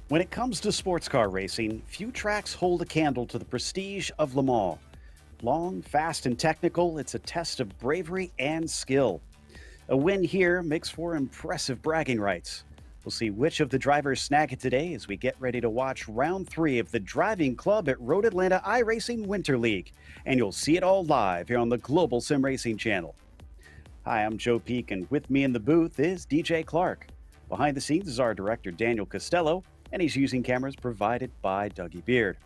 When it comes to sports car racing, few tracks hold a candle to the prestige of Le Mans. Long, fast, and technical, it's a test of bravery and skill. A win here makes for impressive bragging rights. We'll see which of the drivers snag it today as we get ready to watch round 3 of the Driving Club at Road Atlanta iRacing Winter League. And you'll see it all live here on the Global SimRacing Channel. Hi, I'm Joe Peak, and with me in the booth is DJ Clark. Behind the scenes is our director, Daniel Costello, and he's using cameras provided by Dougie Beard.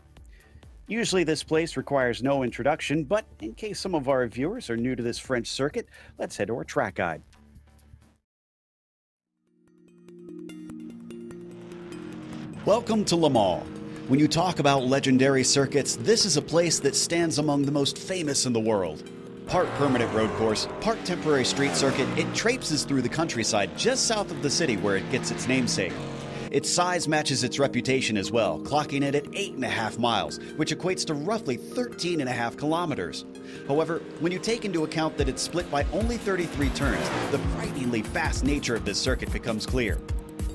Usually this place requires no introduction, but in case some of our viewers are new to this French circuit, let's head to our track guide. Welcome to Le Mans. When you talk about legendary circuits, this is a place that stands among the most famous in the world. Part permanent road course, part temporary street circuit, it traipses through the countryside just south of the city where it gets its namesake. Its size matches its reputation as well, clocking it at 8.5 miles, which equates to roughly 13.5 kilometers. However, when you take into account that it's split by only 33 turns, the frighteningly fast nature of this circuit becomes clear.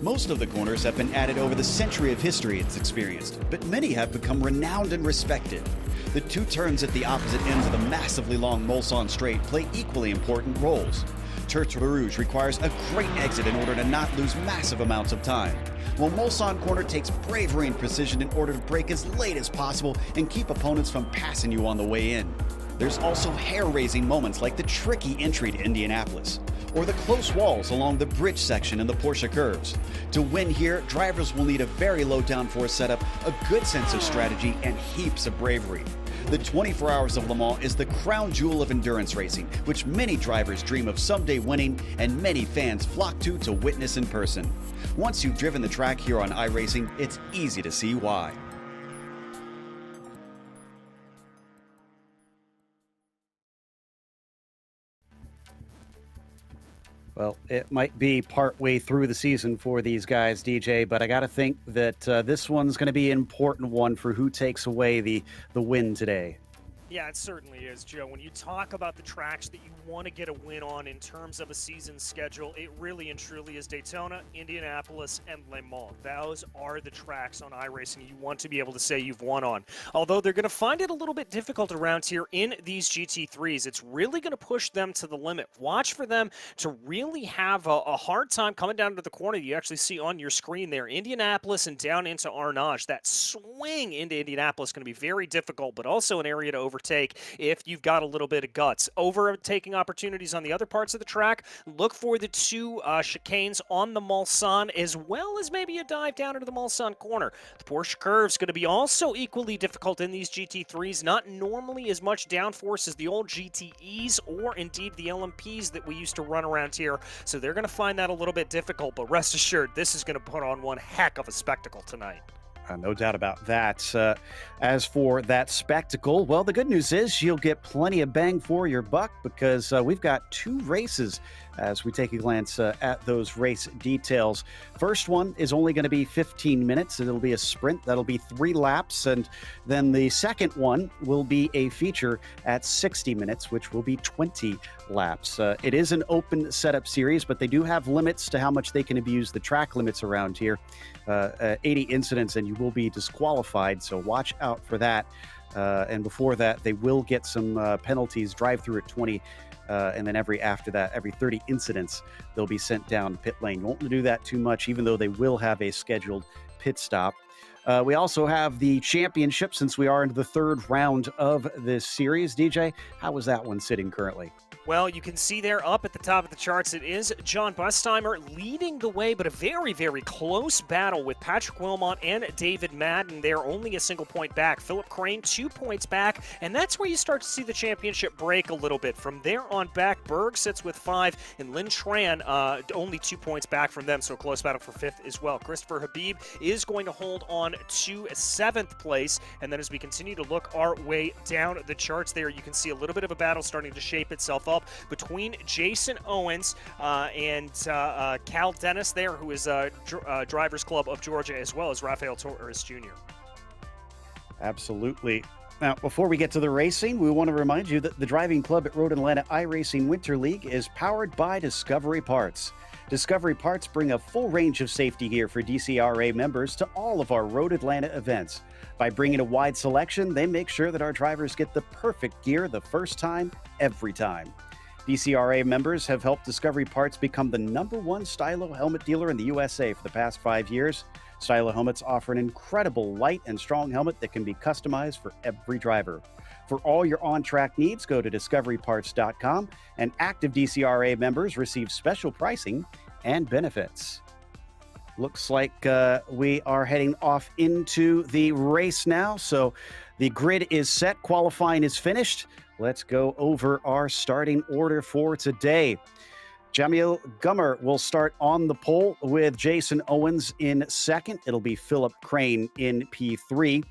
Most of the corners have been added over the century of history it's experienced, but many have become renowned and respected. The 2 turns at the opposite ends of the massively long Mulsanne Straight play equally important roles. Tertre Rouge requires a great exit in order to not lose massive amounts of time, while Mulsanne Corner takes bravery and precision in order to brake as late as possible and keep opponents from passing you on the way in. There's also hair-raising moments like the tricky entry to Indianapolis, or the close walls along the bridge section in the Porsche curves. To win here, drivers will need a very low downforce setup, a good sense of strategy, and heaps of bravery. The 24 Hours of Le Mans is the crown jewel of endurance racing, which many drivers dream of someday winning and many fans flock to witness in person. Once you've driven the track here on iRacing, it's easy to see why. Well, it might be partway through the season for these guys, DJ, but I got to think that this one's going to be an important one for who takes away the win today. Yeah, it certainly is, Joe. When you talk about the tracks that you want to get a win on in terms of a season schedule, it really and truly is Daytona, Indianapolis, and Le Mans. Those are the tracks on iRacing you want to be able to say you've won on. Although they're going to find it a little bit difficult around here in these GT3s. It's really going to push them to the limit. Watch for them to really have a hard time coming down to the corner you actually see on your screen there. Indianapolis and down into Arnage. That swing into Indianapolis is going to be very difficult, but also an area to overtake if you've got a little bit of guts. Overtaking opportunities on the other parts of the track. Look for the 2 chicanes on the Mulsanne, as well as maybe a dive down into the Mulsanne corner. The Porsche curve is going to be also equally difficult in these GT3s. Not normally as much downforce as the old GTEs or indeed the LMPs that we used to run around here. So they're going to find that a little bit difficult, but rest assured, this is going to put on one heck of a spectacle tonight. No doubt about that. As for that spectacle, well, the good news is you'll get plenty of bang for your buck because we've got 2 races as we take a glance at those race details. First one is only going to be 15 minutes. It'll be a sprint. That'll be 3 laps. And then the second one will be a feature at 60 minutes, which will be 20 laps. It is an open setup series, but they do have limits to how much they can abuse the track limits around here. 80 incidents and you will be disqualified, so watch out for that. And before that, they will get some penalties, drive through at 20, and then after that, every 30 incidents, they'll be sent down to pit lane. You won't do that too much, even though they will have a scheduled pit stop. We also have the championship since we are into the 3rd round of this series. DJ, how is that one sitting currently? Well, you can see there up at the top of the charts, it is John Bustheimer leading the way, but a very, very close battle with Patrick Wilmot and David Madden. They're only a single point back. Philip Crane, 2 points back, and that's where you start to see the championship break a little bit. From there on back, Berg sits with 5, and Lynn Tran only 2 points back from them, so a close battle for 5th as well. Christopher Habib is going to hold on to 7th place, and then as we continue to look our way down the charts there, you can see a little bit of a battle starting to shape itself up between Jason Owens and Cal Dennis there, who is Drivers Club of Georgia, as well as Rafael Torres Jr. Absolutely. Now, before we get to the racing, we want to remind you that the driving club at Road Atlanta iRacing Winter League is powered by DiscoveryParts. DiscoveryParts bring a full range of safety gear for DCRA members to all of our Road Atlanta events. By bringing a wide selection, they make sure that our drivers get the perfect gear the first time, every time. DCRA members have helped DiscoveryParts become the #1 Stilo Helmet Dealer in the USA for the past 5 years. Stilo helmets offer an incredible light and strong helmet that can be customized for every driver. For all your on-track needs, go to DiscoveryParts.com, and active DCRA members receive special pricing and benefits. Looks like we are heading off into the race now. So the grid is set, qualifying is finished. Let's go over our starting order for today. Jamil Gummer will start on the pole with Jason Owens in second. It'll be Philip Crane in P3.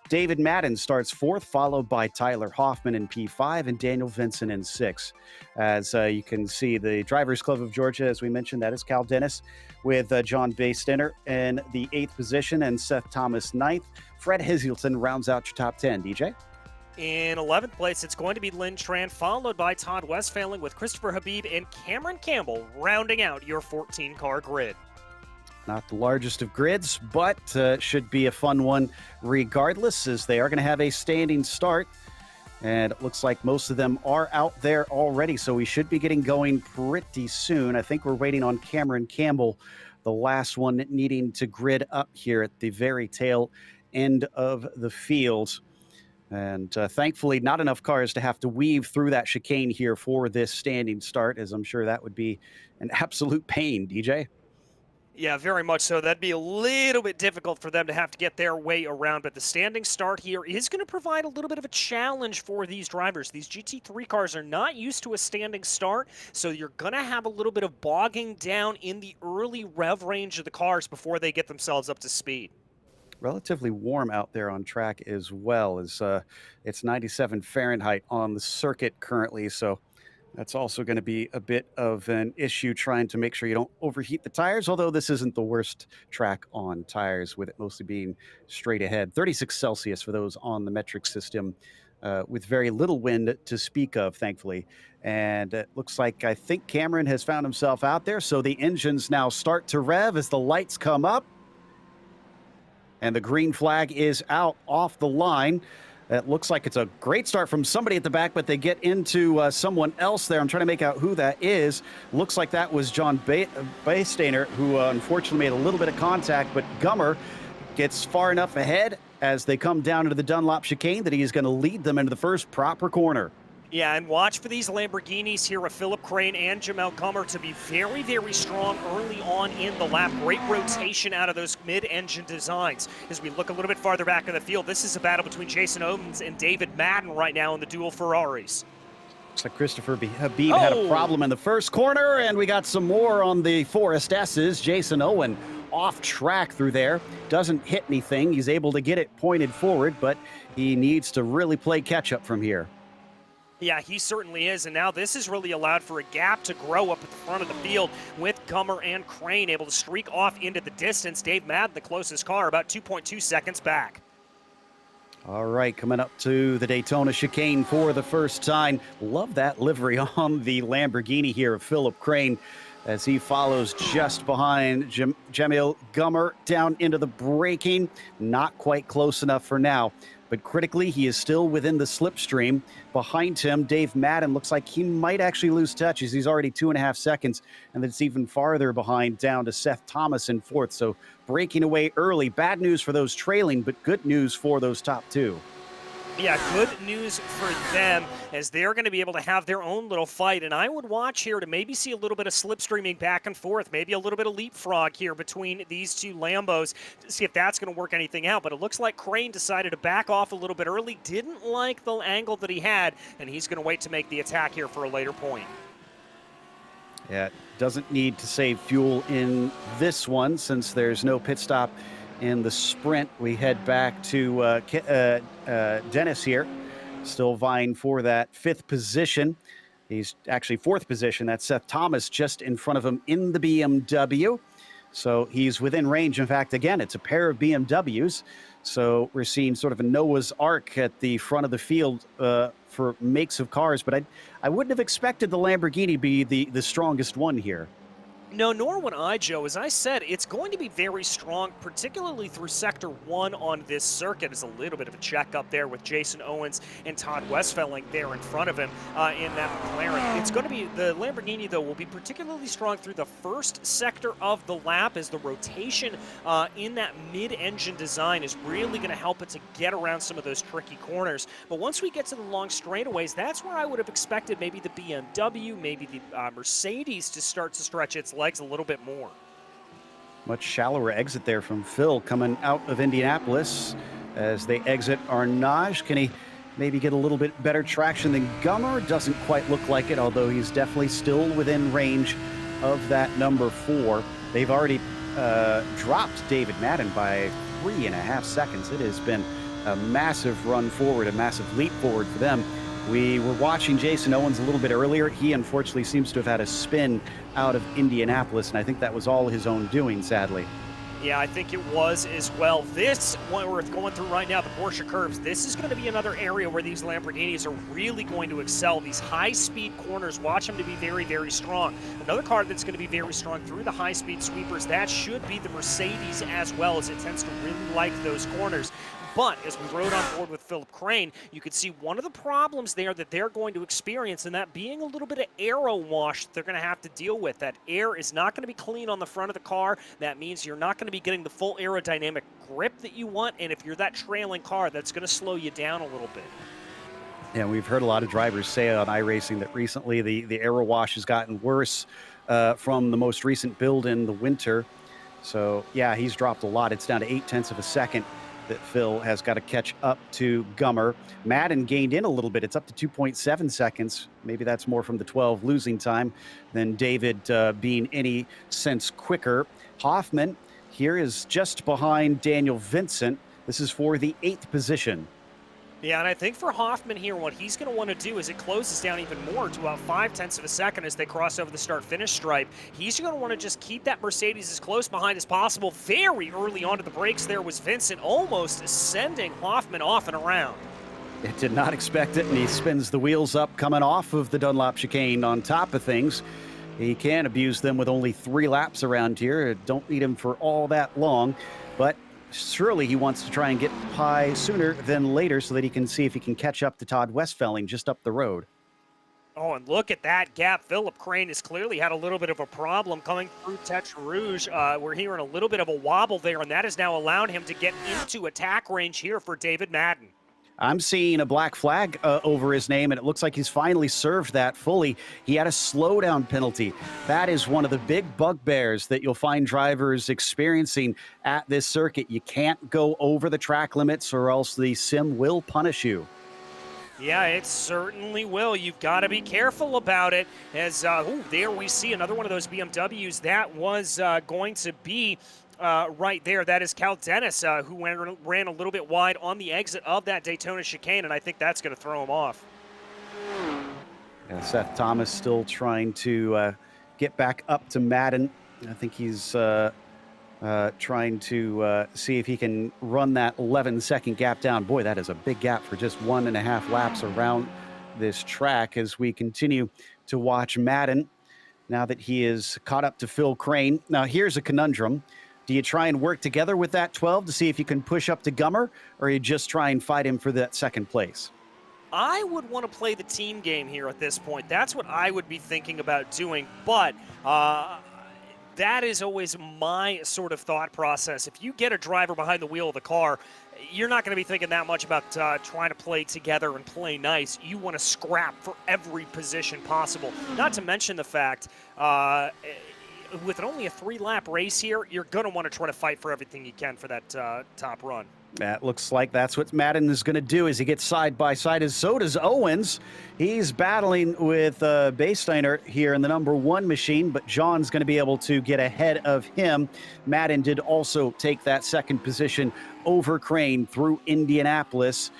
David Madden starts fourth, followed by Tyler Hoffman in P5 and Daniel Vinson in 6. As you can see, the Drivers Club of Georgia, as we mentioned, that is Cal Dennis, with John Basteiner in the 8th position and Seth Thomas 9th. Fred Hazelton rounds out your top 10. DJ? In 11th place, it's going to be Lynn Tran, followed by Todd Westphaling with Christopher Habib and Cameron Campbell rounding out your 14-car grid. Not the largest of grids, but should be a fun one regardless, as they are going to have a standing start. And it looks like most of them are out there already, so we should be getting going pretty soon. I think we're waiting on Cameron Campbell, the last one needing to grid up here at the very tail end of the field. And thankfully, not enough cars to have to weave through that chicane here for this standing start, as I'm sure that would be an absolute pain, DJ. Yeah, very much so. That'd be a little bit difficult for them to have to get their way around, but the standing start here is going to provide a little bit of a challenge for these drivers. These GT3 cars are not used to a standing start, so you're going to have a little bit of bogging down in the early rev range of the cars before they get themselves up to speed. Relatively warm out there on track as well, as it's 97 Fahrenheit on the circuit currently, so that's also going to be a bit of an issue trying to make sure you don't overheat the tires, although this isn't the worst track on tires, with it mostly being straight ahead. 36 Celsius for those on the metric system, with very little wind to speak of, thankfully. And it looks like, I think Cameron has found himself out there, so the engines now start to rev as the lights come up. And the green flag is out off the line. It looks like it's a great start from somebody at the back, but they get into someone else there. I'm trying to make out who that is. Looks like that was John Basteiner, who unfortunately made a little bit of contact, but Gummer gets far enough ahead as they come down into the Dunlop chicane that he is going to lead them into the first proper corner. Yeah, and watch for these Lamborghinis here with Philip Crane and Jamel Gummer to be very, very strong early on in the lap. Great rotation out of those mid-engine designs. As we look a little bit farther back in the field, this is a battle between Jason Owens and David Madden right now in the dual Ferraris. Looks like Christopher Habib had a problem in the first corner, and we got some more on the Forest S's. Jason Owen off track through there, doesn't hit anything. He's able to get it pointed forward, but he needs to really play catch-up from here. Yeah, he certainly is, and now this has really allowed for a gap to grow up at the front of the field with Gummer and Crane able to streak off into the distance. Dave Madden, the closest car, about 2.2 seconds back. All right, coming up to the Daytona chicane for the first time. Love that livery on the Lamborghini here of Philip Crane as he follows just behind Jamil Gummer down into the braking. Not quite close enough for now, but critically, he is still within the slipstream. Behind him, Dave Madden looks like he might actually lose touch as he's already 2.5 seconds, and it's even farther behind down to Seth Thomas in 4th. So breaking away early. Bad news for those trailing, but good news for those top 2. Yeah, good news for them as they're going to be able to have their own little fight. And I would watch here to maybe see a little bit of slipstreaming back and forth, maybe a little bit of leapfrog here between these two Lambos to see if that's going to work anything out. But it looks like Crane decided to back off a little bit early, didn't like the angle that he had, and he's going to wait to make the attack here for a later point. Yeah, doesn't need to save fuel in this one since there's no pit stop in the sprint. We head back to Dennis here, still vying for that 5th position. He's actually 4th position. That's Seth Thomas just in front of him in the BMW. So he's within range. In fact, again, it's a pair of BMWs. So we're seeing sort of a Noah's Ark at the front of the field for makes of cars, but I wouldn't have expected the Lamborghini to be the strongest one here. No, nor would I, Joe. As I said, it's going to be very strong, particularly through Sector 1 on this circuit. It's a little bit of a check up there with Jason Owens and Todd Westfelling there in front of him in that McLaren. It's going to be, the Lamborghini, though, will be particularly strong through the first sector of the lap as the rotation in that mid-engine design is really going to help it to get around some of those tricky corners. But once we get to the long straightaways, that's where I would have expected maybe the BMW, maybe the Mercedes to start to stretch its legs a little bit more. Much shallower exit there from Phil coming out of Indianapolis as they exit Arnage. Can he maybe get a little bit better traction than Gummer? Doesn't quite look like it, although he's definitely still within range of that number 4. They've already dropped David Madden by 3.5 seconds. It has been a massive run forward, a massive leap forward for them. We were watching Jason Owens a little bit earlier. He unfortunately seems to have had a spin out of Indianapolis, and I think that was all his own doing, sadly. Yeah, I think it was as well. This one we're going through right now, the Porsche curves, this is going to be another area where these Lamborghinis are really going to excel. These high-speed corners, watch them to be very, very strong. Another car that's going to be very strong through the high-speed sweepers, that should be the Mercedes as well, as it tends to really like those corners. But as we rode on board with Philip Crane, you could see one of the problems there that they're going to experience, and that being a little bit of aero wash they're going to have to deal with. That air is not going to be clean on the front of the car. That means you're not going to be getting the full aerodynamic grip that you want, and if you're that trailing car, that's going to slow you down a little bit. Yeah, we've heard a lot of drivers say on iRacing that recently the aero wash has gotten worse from the most recent build in the winter. So, yeah, he's dropped a lot. It's down to 0.8 of a second that Phil has got to catch up to Gummer. Madden gained in a little bit. It's up to 2.7 seconds. Maybe that's more from the 12 losing time than David being any sense quicker. Hoffman here is just behind Daniel Vincent. This is for the 8th position. Yeah, and I think for Hoffman here, what he's going to want to do is it closes down even more to about 0.5 of a second as they cross over the start-finish stripe. He's going to want to just keep that Mercedes as close behind as possible. Very early onto the brakes there was Vincent, almost sending Hoffman off and around. It did not expect it, and he spins the wheels up coming off of the Dunlop chicane on top of things. He can abuse them with only 3 laps around here. Don't need him for all that long, but surely he wants to try and get high sooner than later so that he can see if he can catch up to Todd Westfelling just up the road. Oh, and look at that gap. Philip Crane has clearly had a little bit of a problem coming through Tech Rouge. We're hearing a little bit of a wobble there, and that has now allowed him to get into attack range here for David Madden. I'm seeing a black flag over his name, and it looks like he's finally served that fully. He had a slowdown penalty. That is one of the big bugbears that you'll find drivers experiencing at this circuit. You can't go over the track limits or else the sim will punish you. Yeah, it certainly will. You've got to be careful about it. As there we see another one of those BMWs. That was going to be right there. That is Cal Dennis, who ran a little bit wide on the exit of that Daytona chicane, and I think that's going to throw him off. Yeah, Seth Thomas still trying to get back up to Madden. I think he's trying to see if he can run that 11-second gap down. Boy, that is a big gap for just 1.5 laps around this track as we continue to watch Madden now that he is caught up to Phil Crane. Now, here's a conundrum. Do you try and work together with that 12 to see if you can push up to Gummer, or you just try and fight him for that second place? I would want to play the team game here at this point. That's what I would be thinking about doing, but that is always my sort of thought process. If you get a driver behind the wheel of the car, you're not going to be thinking that much about trying to play together and play nice. You want to scrap for every position possible. Not to mention the fact, with only a 3-lap race here, you're going to want to try to fight for everything you can for that top run. That looks like that's what Madden is going to do as he gets side by side, as so does Owens. He's battling with Baysteiner here in the number 1 machine, but John's going to be able to get ahead of him. Madden did also take that second position over Crane through Indianapolis.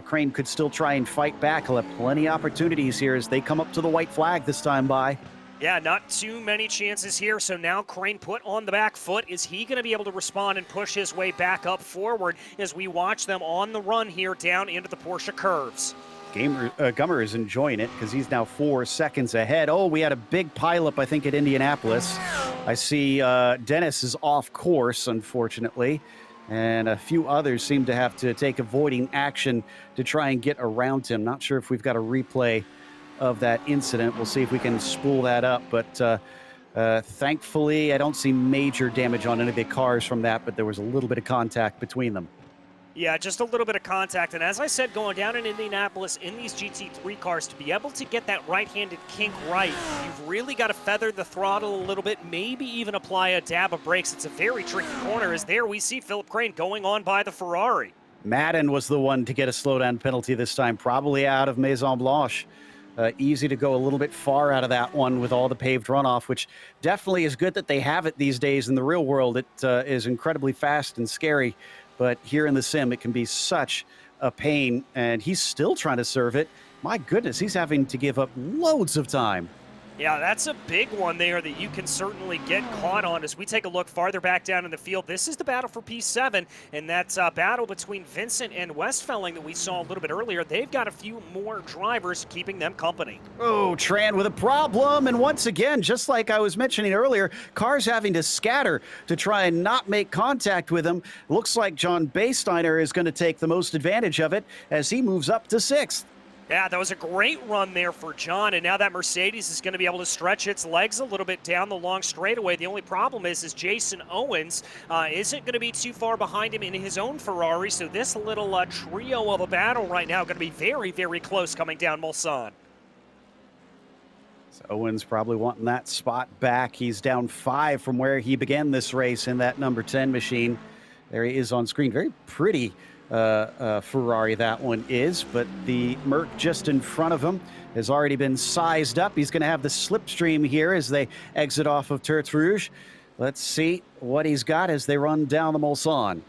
Crane could still try and fight back. He'll have plenty of opportunities here as they come up to the white flag this time by. Yeah, not too many chances here. So now Crane put on the back foot. Is he going to be able to respond and push his way back up forward as we watch them on the run here down into the Porsche curves? Gummer is enjoying it because he's now 4 seconds ahead. Oh, we had a big pileup, I think, at Indianapolis. I see Dennis is off course, unfortunately, and a few others seem to have to take avoiding action to try and get around him. Not sure if we've got a replay of that incident. We'll see if we can spool that up, but thankfully I don't see major damage on any of the cars from that, but there was a little bit of contact between them. Yeah, just a little bit of contact. And as I said, going down in Indianapolis in these GT3 cars, to be able to get that right-handed kink right, you've really got to feather the throttle a little bit, maybe even apply a dab of brakes. It's a very tricky corner, as there we see Philip Crane going on by the Ferrari. Madden was the one to get a slowdown penalty this time, probably out of Maison Blanche. Easy to go a little bit far out of that one with all the paved runoff, which definitely is good that they have it these days in the real world. It is incredibly fast and scary. But here in the sim, it can be such a pain, and he's still trying to serve it. My goodness, he's having to give up loads of time. Yeah, that's a big one there that you can certainly get caught on. As we take a look farther back down in the field, this is the battle for P7, and that's a battle between Vincent and Westfelling that we saw a little bit earlier. They've got a few more drivers keeping them company. Oh, Tran with a problem, and once again, just like I was mentioning earlier, cars having to scatter to try and not make contact with him. Looks like John Baysteiner is going to take the most advantage of it as he moves up to 6th. Yeah, that was a great run there for John, and now that Mercedes is going to be able to stretch its legs a little bit down the long straightaway. The only problem is Jason Owens isn't going to be too far behind him in his own Ferrari, so this little trio of a battle right now going to be very, very close coming down Mulsanne. So Owens probably wanting that spot back. He's down 5 from where he began this race in that number 10 machine. There he is on screen. Very pretty Ferrari that one is, but the Merc just in front of him has already been sized up. He's going to have the slipstream here as they exit off of Tertre Rouge. Let's see what he's got as they run down the Mulsanne.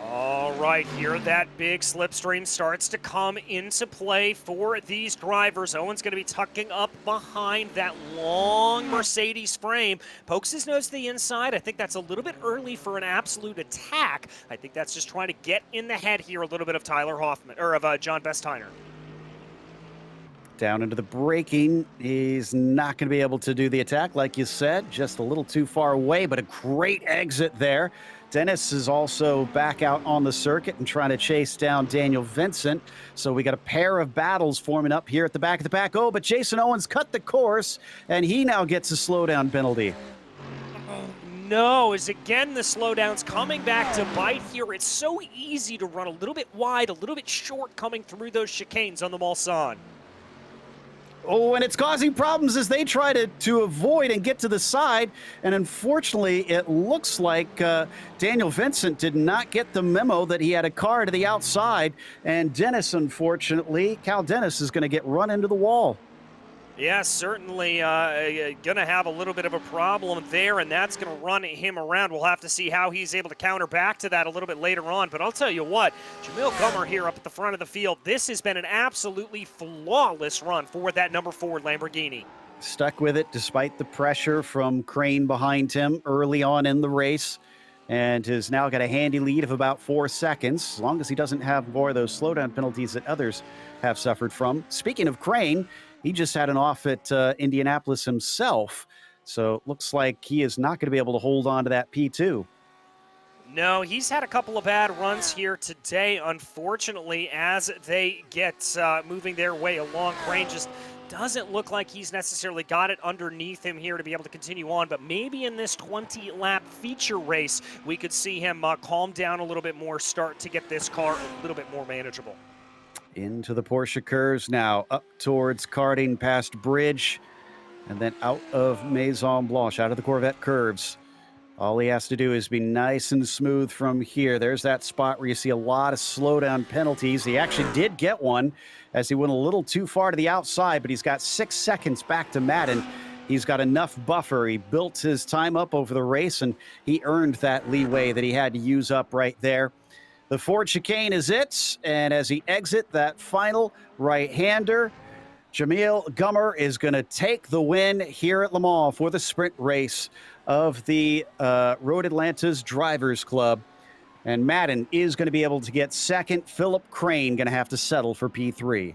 All right, here that big slipstream starts to come into play for these drivers. Owen's going to be tucking up behind that long Mercedes frame. Pokes his nose to the inside. I think that's a little bit early for an absolute attack. I think that's just trying to get in the head here a little bit of Tyler Hoffman, or of John Bestiner. Down into the braking. He's not going to be able to do the attack, like you said. Just a little too far away, but a great exit there. Dennis is also back out on the circuit and trying to chase down Daniel Vincent. So we got a pair of battles forming up here at the back of the pack. Oh, but Jason Owens cut the course, and he now gets a slowdown penalty. No, as again the slowdown's coming back to bite here. It's so easy to run a little bit wide, a little bit short coming through those chicanes on the Mulsanne. Oh, and it's causing problems as they try to avoid and get to the side. And unfortunately, it looks like Daniel Vincent did not get the memo that he had a car to the outside. And Dennis, unfortunately, Cal Dennis is going to get run into the wall. Yeah, certainly going to have a little bit of a problem there, and that's going to run him around. We'll have to see how he's able to counter back to that a little bit later on. But I'll tell you what, Jamil Gummer here up at the front of the field, this has been an absolutely flawless run for that number 4 Lamborghini. Stuck with it despite the pressure from Crane behind him early on in the race, and has now got a handy lead of about 4 seconds, as long as he doesn't have more of those slowdown penalties that others have suffered from. Speaking of Crane, he just had an off at Indianapolis himself, so it looks like he is not going to be able to hold on to that P2. No, he's had a couple of bad runs here today, unfortunately, as they get moving their way along. Crane just doesn't look like he's necessarily got it underneath him here to be able to continue on, but maybe in this 20-lap feature race, we could see him calm down a little bit more, start to get this car a little bit more manageable. Into the Porsche curves now, up towards karting past Bridge, and then out of Maison Blanche, out of the Corvette curves. All he has to do is be nice and smooth from here. There's that spot where you see a lot of slowdown penalties. He actually did get one as he went a little too far to the outside, but he's got 6 seconds back to Madden. He's got enough buffer. He built his time up over the race, and he earned that leeway that he had to use up right there. The Ford chicane is it, and as he exits that final right-hander, Jamil Gummer is going to take the win here at Le Mans for the sprint race of the Road Atlanta's Drivers Club. And Madden is going to be able to get second. Philip Crane going to have to settle for P3.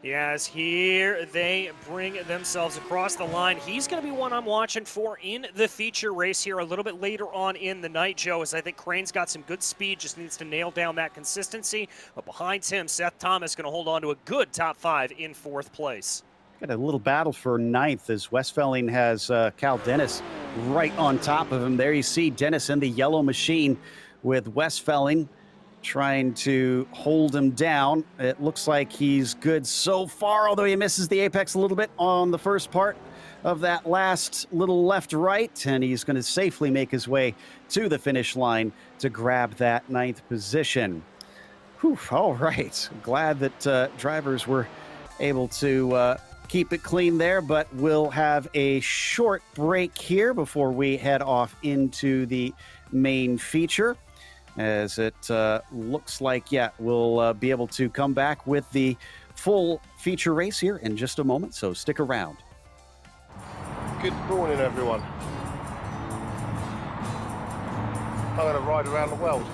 Yes, here they bring themselves across the line. He's going to be one I'm watching for in the feature race here a little bit later on in the night, Joe, as I think Crane's got some good speed, just needs to nail down that consistency. But behind him, Seth Thomas going to hold on to a good top 5 in 4th place. Got a little battle for 9th as Westfelling has Cal Dennis right on top of him. There you see Dennis in the yellow machine with Westfelling trying to hold him down. It looks like he's good so far, although he misses the apex a little bit on the first part of that last little left-right, and he's going to safely make his way to the finish line to grab that 9th position. Whew, all right. Glad that drivers were able to keep it clean there, but we'll have a short break here before we head off into the main feature, as it looks like, we'll be able to come back with the full feature race here in just a moment, so stick around. Good morning, everyone. I'm going to ride around the world.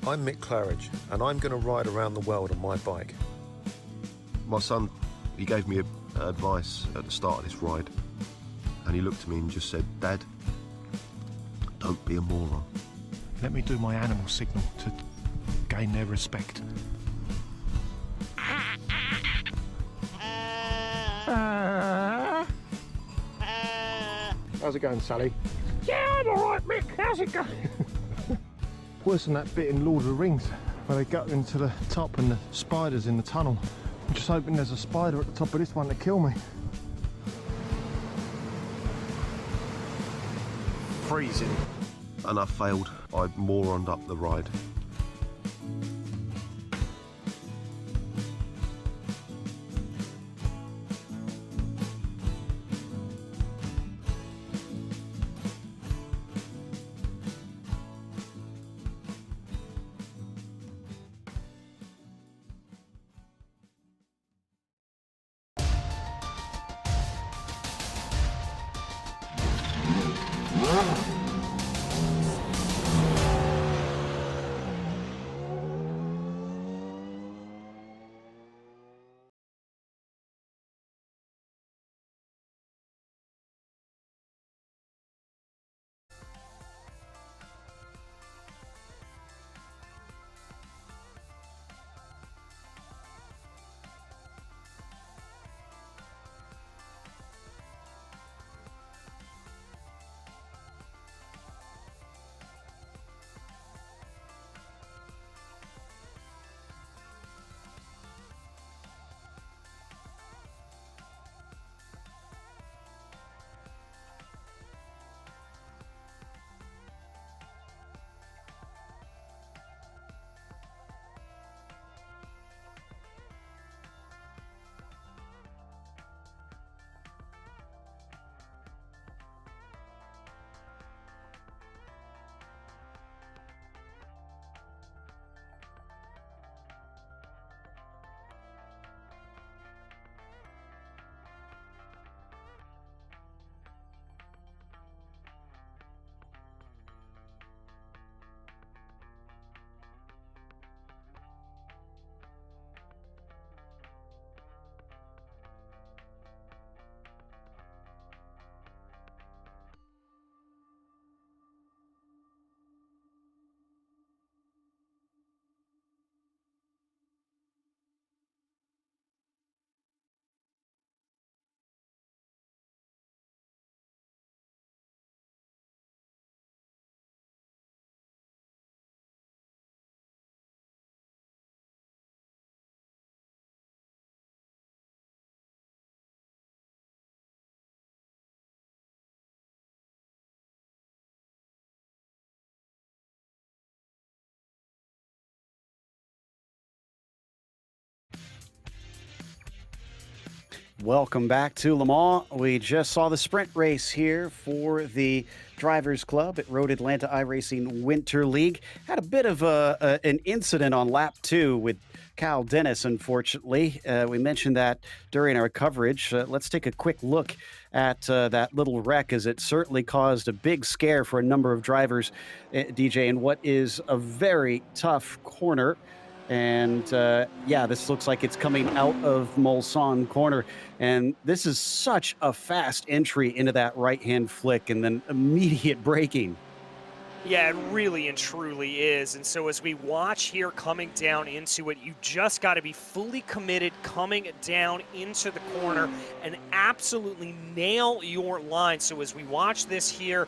I'm Mick Claridge, and I'm going to ride around the world on my bike. My son, he gave me advice at the start of this ride, and he looked at me and just said, "Dad, don't be a moron." Let me do my animal signal to gain their respect. How's it going, Sally? Yeah, I'm alright, Mick. How's it going? Worse than that bit in Lord of the Rings, where they go into the top and the spiders in the tunnel. I'm just hoping there's a spider at the top of this one to kill me. Freezing. And I failed. I moroned up the ride. Welcome back to Le Mans. We just saw the sprint race here for the Drivers Club at Road Atlanta iRacing Winter League. Had a bit of an incident on lap 2 with Cal Dennis, unfortunately. We mentioned that during our coverage. Let's take a quick look at that little wreck, as it certainly caused a big scare for a number of drivers, DJ, in what is a very tough corner. And yeah, this looks like it's coming out of Mulsanne corner. And this is such a fast entry into that right-hand flick and then immediate braking. Yeah, it really and truly is. And so as we watch here coming down into it, you just got to be fully committed coming down into the corner and absolutely nail your line. So as we watch this here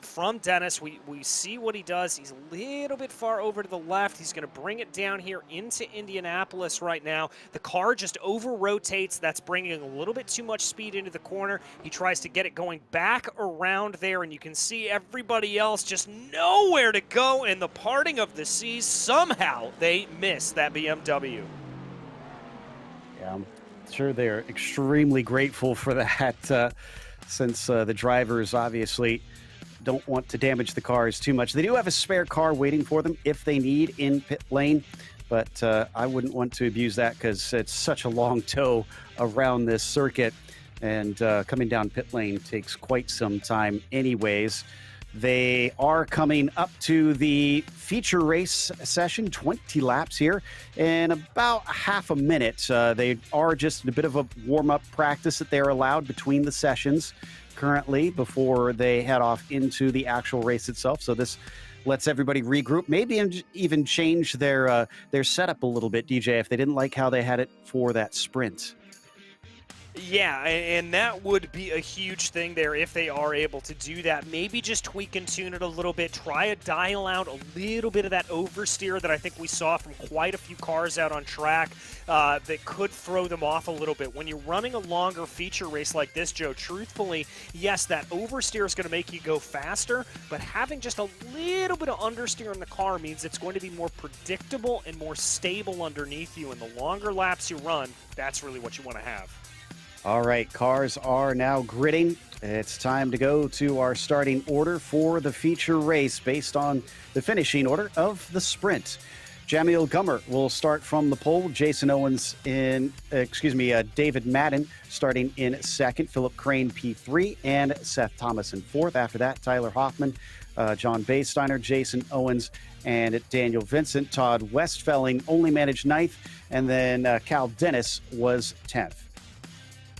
from Dennis, we see what he does. He's a little bit far over to the left. He's going to bring it down here into Indianapolis right now. The car just over-rotates. That's bringing a little bit too much speed into the corner. He tries to get it going back around there, and you can see everybody else just nowhere to go in the parting of the seas. Somehow they miss that BMW. Yeah, I'm sure they're extremely grateful for that, since the drivers obviously don't want to damage the cars too much. They do have a spare car waiting for them if they need in pit lane, but I wouldn't want to abuse that because it's such a long tow around this circuit, and coming down pit lane takes quite some time anyways. They are coming up to the feature race session, 20 laps here in about half a minute. They are just a bit of a warm-up practice that they're allowed between the sessions currently before they head off into the actual race itself. So this lets everybody regroup, maybe even change their setup a little bit, DJ, if they didn't like how they had it for that sprint. Yeah, and that would be a huge thing there if they are able to do that. Maybe just tweak and tune it a little bit. Try to dial out a little bit of that oversteer that I think we saw from quite a few cars out on track that could throw them off a little bit. When you're running a longer feature race like this, Joe, truthfully, yes, that oversteer is going to make you go faster, but having just a little bit of understeer in the car means it's going to be more predictable and more stable underneath you. And the longer laps you run, that's really what you want to have. All right, cars are now gridding. It's time to go to our starting order for the feature race based on the finishing order of the sprint. Jamil Gummer will start from the pole. Jason Owens David Madden starting in second. Philip Crane P3 and Seth Thomas in fourth. After that, Tyler Hoffman, John Baysteiner, Jason Owens, and Daniel Vincent. Todd Westfelling only managed ninth, and then Cal Dennis was 10th.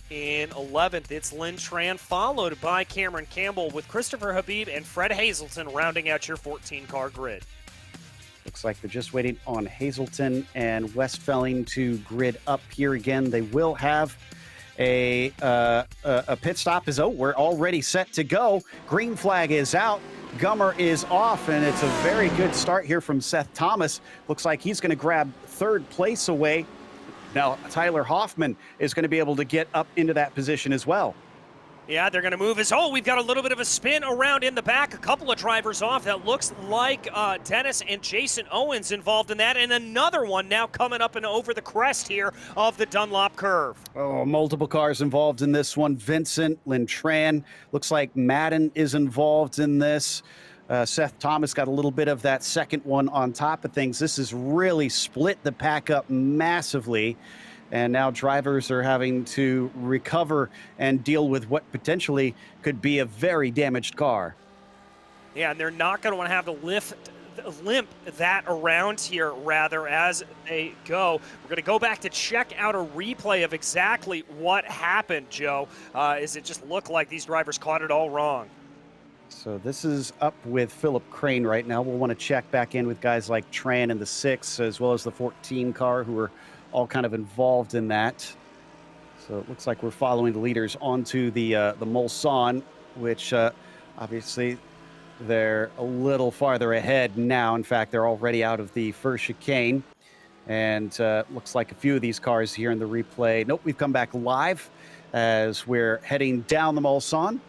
In 11th, it's Lynn Tran, followed by Cameron Campbell, with Christopher Habib and Fred Hazelton rounding out your 14-car grid. Looks like they're just waiting on Hazelton and Westfelling to grid up here again. They will have a pit stop. We're already set to go. Green flag is out. Gummer is off, and it's a very good start here from Seth Thomas. Looks like he's going to grab third place away. Now, Tyler Hoffman is going to be able to get up into that position as well. Yeah, they're going to move we've got a little bit of a spin around in the back. A couple of drivers off. That looks like Dennis and Jason Owens involved in that. And another one now coming up and over the crest here of the Dunlop curve. Oh, multiple cars involved in this one. Vincent, Lynn Tran. Looks like Madden is involved in this. Seth Thomas got a little bit of that second one on top of things. This has really split the pack up massively, and now drivers are having to recover and deal with what potentially could be a very damaged car. Yeah, and they're not going to want to have to limp that around here, rather, as they go. We're going to go back to check out a replay of exactly what happened, Joe, as it just looked like these drivers caught it all wrong. So this is up with Philip Crane right now. We'll want to check back in with guys like Tran in the 6, as well as the 14 car, who are all kind of involved in that. So it looks like we're following the leaders onto the Mulsanne, which obviously they're a little farther ahead now. In fact, they're already out of the first chicane. And looks like a few of these cars here in the replay. Nope, we've come back live as we're heading down the Mulsanne,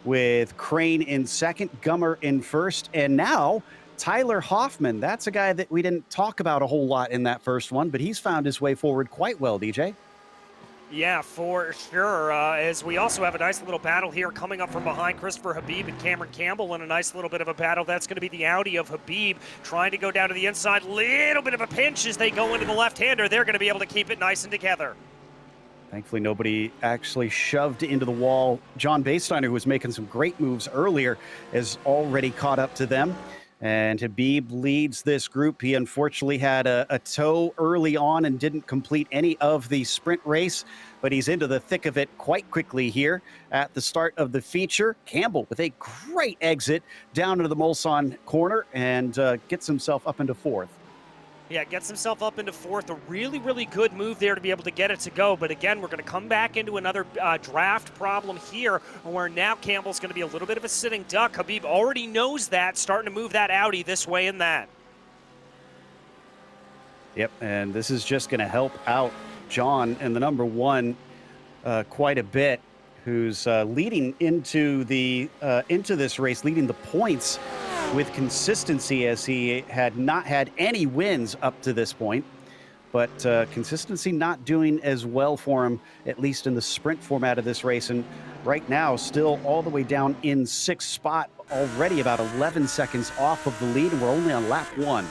with Crane in second, Gummer in first, and now Tyler Hoffman. That's a guy that we didn't talk about a whole lot in that first one, but he's found his way forward quite well, DJ. Yeah, for sure. As we also have a nice little battle here coming up from behind, Christopher Habib and Cameron Campbell in a nice little bit of a battle. That's going to be the Audi of Habib trying to go down to the inside. Little bit of a pinch as they go into the left-hander. They're going to be able to keep it nice and together. Thankfully, nobody actually shoved into the wall. John Baysteiner, who was making some great moves earlier, is already caught up to them. And Habib leads this group. He unfortunately had a tow early on and didn't complete any of the sprint race, but he's into the thick of it quite quickly here at the start of the feature. Campbell with a great exit down into the Mulsanne corner and gets himself up into fourth. Yeah, gets himself up into fourth. A really, really good move there to be able to get it to go. But again, we're going to come back into another draft problem here where now Campbell's going to be a little bit of a sitting duck. Habib already knows that, starting to move that Audi this way and that. Yep, and this is just going to help out John and the number one quite a bit, who's leading into this race, leading the points with consistency, as he had not had any wins up to this point. But consistency not doing as well for him, at least in the sprint format of this race. And right now, still all the way down in sixth spot, already about 11 seconds off of the lead, and we're only on lap one.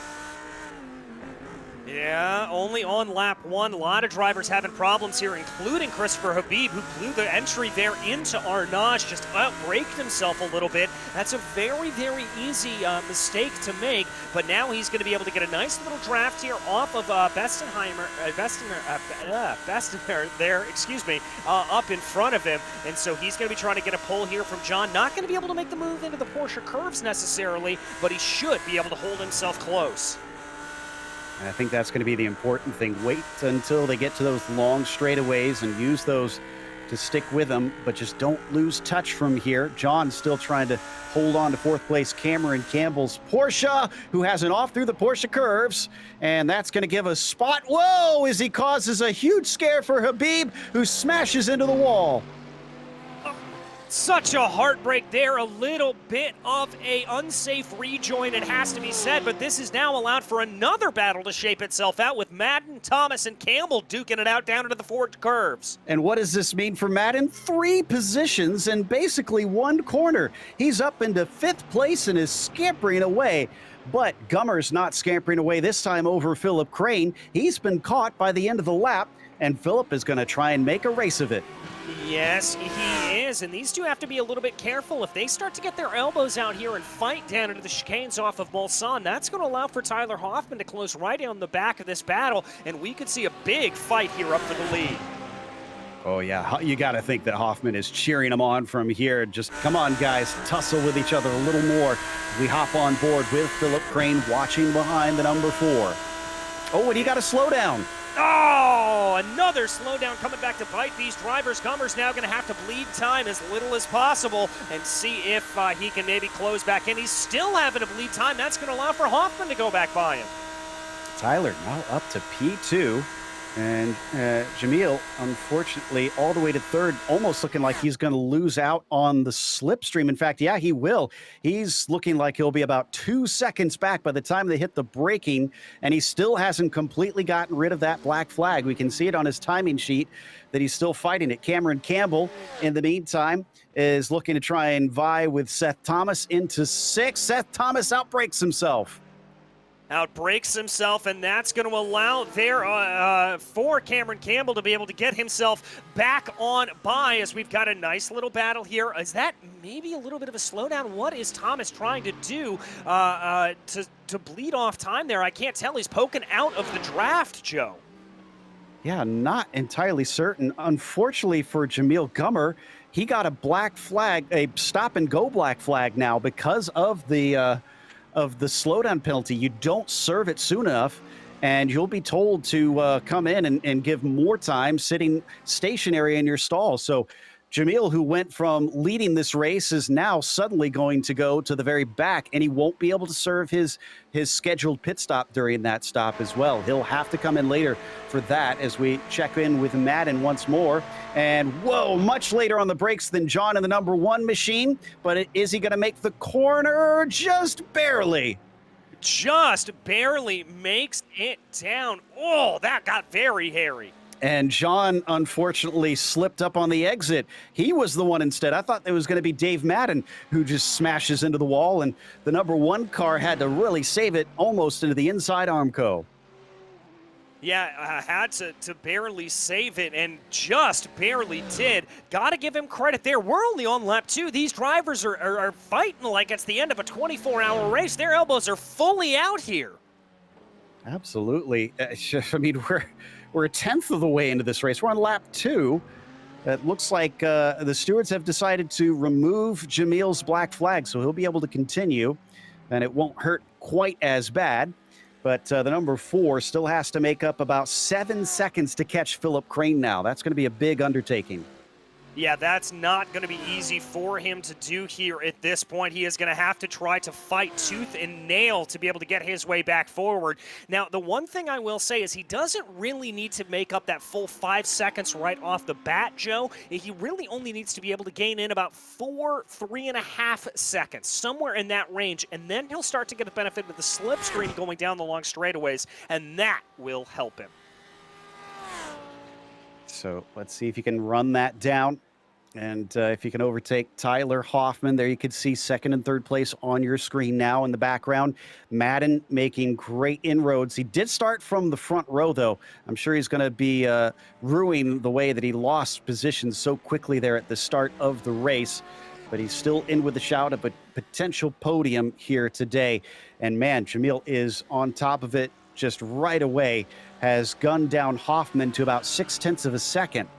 Yeah, only on lap one. A lot of drivers having problems here, including Christopher Habib, who blew the entry there into Arnage, just outbraked himself a little bit. That's a very, very easy mistake to make, but now he's going to be able to get a nice little draft here off of Bestenheimer, Bestenheimer there, excuse me, up in front of him, and so he's going to be trying to get a pole here from John. Not going to be able to make the move into the Porsche curves necessarily, but he should be able to hold himself close. And I think that's going to be the important thing. Wait until they get to those long straightaways and use those to stick with them, but just don't lose touch from here. John's still trying to hold on to fourth place Cameron Campbell's Porsche, who has an off through the Porsche curves, and that's going to give a spot. Whoa, as he causes a huge scare for Habib, who smashes into the wall. Such a heartbreak there, a little bit of a unsafe rejoin, it has to be said, but this is now allowed for another battle to shape itself out with Madden, Thomas, and Campbell duking it out down into the Ford curves. And what does this mean for Madden? 3 positions and basically 1 corner. He's up into 5th place and is scampering away. But Gummer's not scampering away this time over Philip Crane. He's been caught by the end of the lap, and Philip is going to try and make a race of it. Yes, he is, and these two have to be a little bit careful. If they start to get their elbows out here and fight down into the chicanes off of Mulsanne, that's going to allow for Tyler Hoffman to close right on the back of this battle, and we could see a big fight here up for the lead. Oh, yeah, you got to think that Hoffman is cheering him on from here. Just come on, guys, tussle with each other a little more. We hop on board with Philip Crane watching behind the number 4. Oh, and he got a slowdown. Oh, another slowdown coming back to bite these drivers. Gummer's now going to have to bleed time as little as possible and see if he can maybe close back in. He's still having to bleed time. That's going to allow for Hoffman to go back by him. Tyler now up to P2. And Jamil, unfortunately, all the way to 3rd, almost looking like he's going to lose out on the slipstream. In fact, yeah, he will. He's looking like he'll be about 2 seconds back by the time they hit the braking, and he still hasn't completely gotten rid of that black flag. We can see it on his timing sheet that he's still fighting it. Cameron Campbell, in the meantime, is looking to try and vie with Seth Thomas into 6th. Seth Thomas outbrakes himself. Outbrakes himself, and that's going to allow there for Cameron Campbell to be able to get himself back on by, as we've got a nice little battle here. Is that maybe a little bit of a slowdown? What is Thomas trying to do to bleed off time there? I can't tell. He's poking out of the draft, Joe. Yeah, not entirely certain. Unfortunately for Jamil Gummer, he got a black flag, a stop-and-go black flag now because of the slowdown penalty. You don't serve it soon enough, and you'll be told to come in and give more time sitting stationary in your stall. So Jamil, who went from leading this race, is now suddenly going to go to the very back, and he won't be able to serve his scheduled pit stop during that stop as well. He'll have to come in later for that as we check in with Madden once more. And whoa, much later on the brakes than John in the number 1 machine, but is he going to make the corner? Just barely. Just barely makes it down. Oh, that got very hairy. and John unfortunately slipped up on the exit. He was the one instead. I thought it was going to be Dave Madden who just smashes into the wall, and the number 1 car had to really save it almost into the inside Armco. Yeah, I had to barely save it, and just barely did. Got to give him credit there. We're only on lap 2. These drivers are fighting like it's the end of a 24-hour race. Their elbows are fully out here. Absolutely. I mean, we're a 10th of the way into this race. We're on lap 2. It looks like the stewards have decided to remove Jamil's black flag, so he'll be able to continue, and it won't hurt quite as bad. But the number 4 still has to make up about 7 seconds to catch Philip Crane now. That's going to be a big undertaking. Yeah, that's not going to be easy for him to do here at this point. He is going to have to try to fight tooth and nail to be able to get his way back forward. Now, the one thing I will say is he doesn't really need to make up that full 5 seconds right off the bat, Joe. He really only needs to be able to gain in about 3.5 seconds, somewhere in that range, and then he'll start to get the benefit of the slipstream going down the long straightaways, and that will help him. So let's see if you can run that down. And if you can overtake Tyler Hoffman, there you can see 2nd and 3rd place on your screen now in the background. Madden making great inroads. He did start from the front row, though. I'm sure he's going to be ruining the way that he lost position so quickly there at the start of the race. But he's still in with a shout of a potential podium here today. And man, Jamil is on top of it just right away, has gunned down Hoffman to about 0.6 of a second.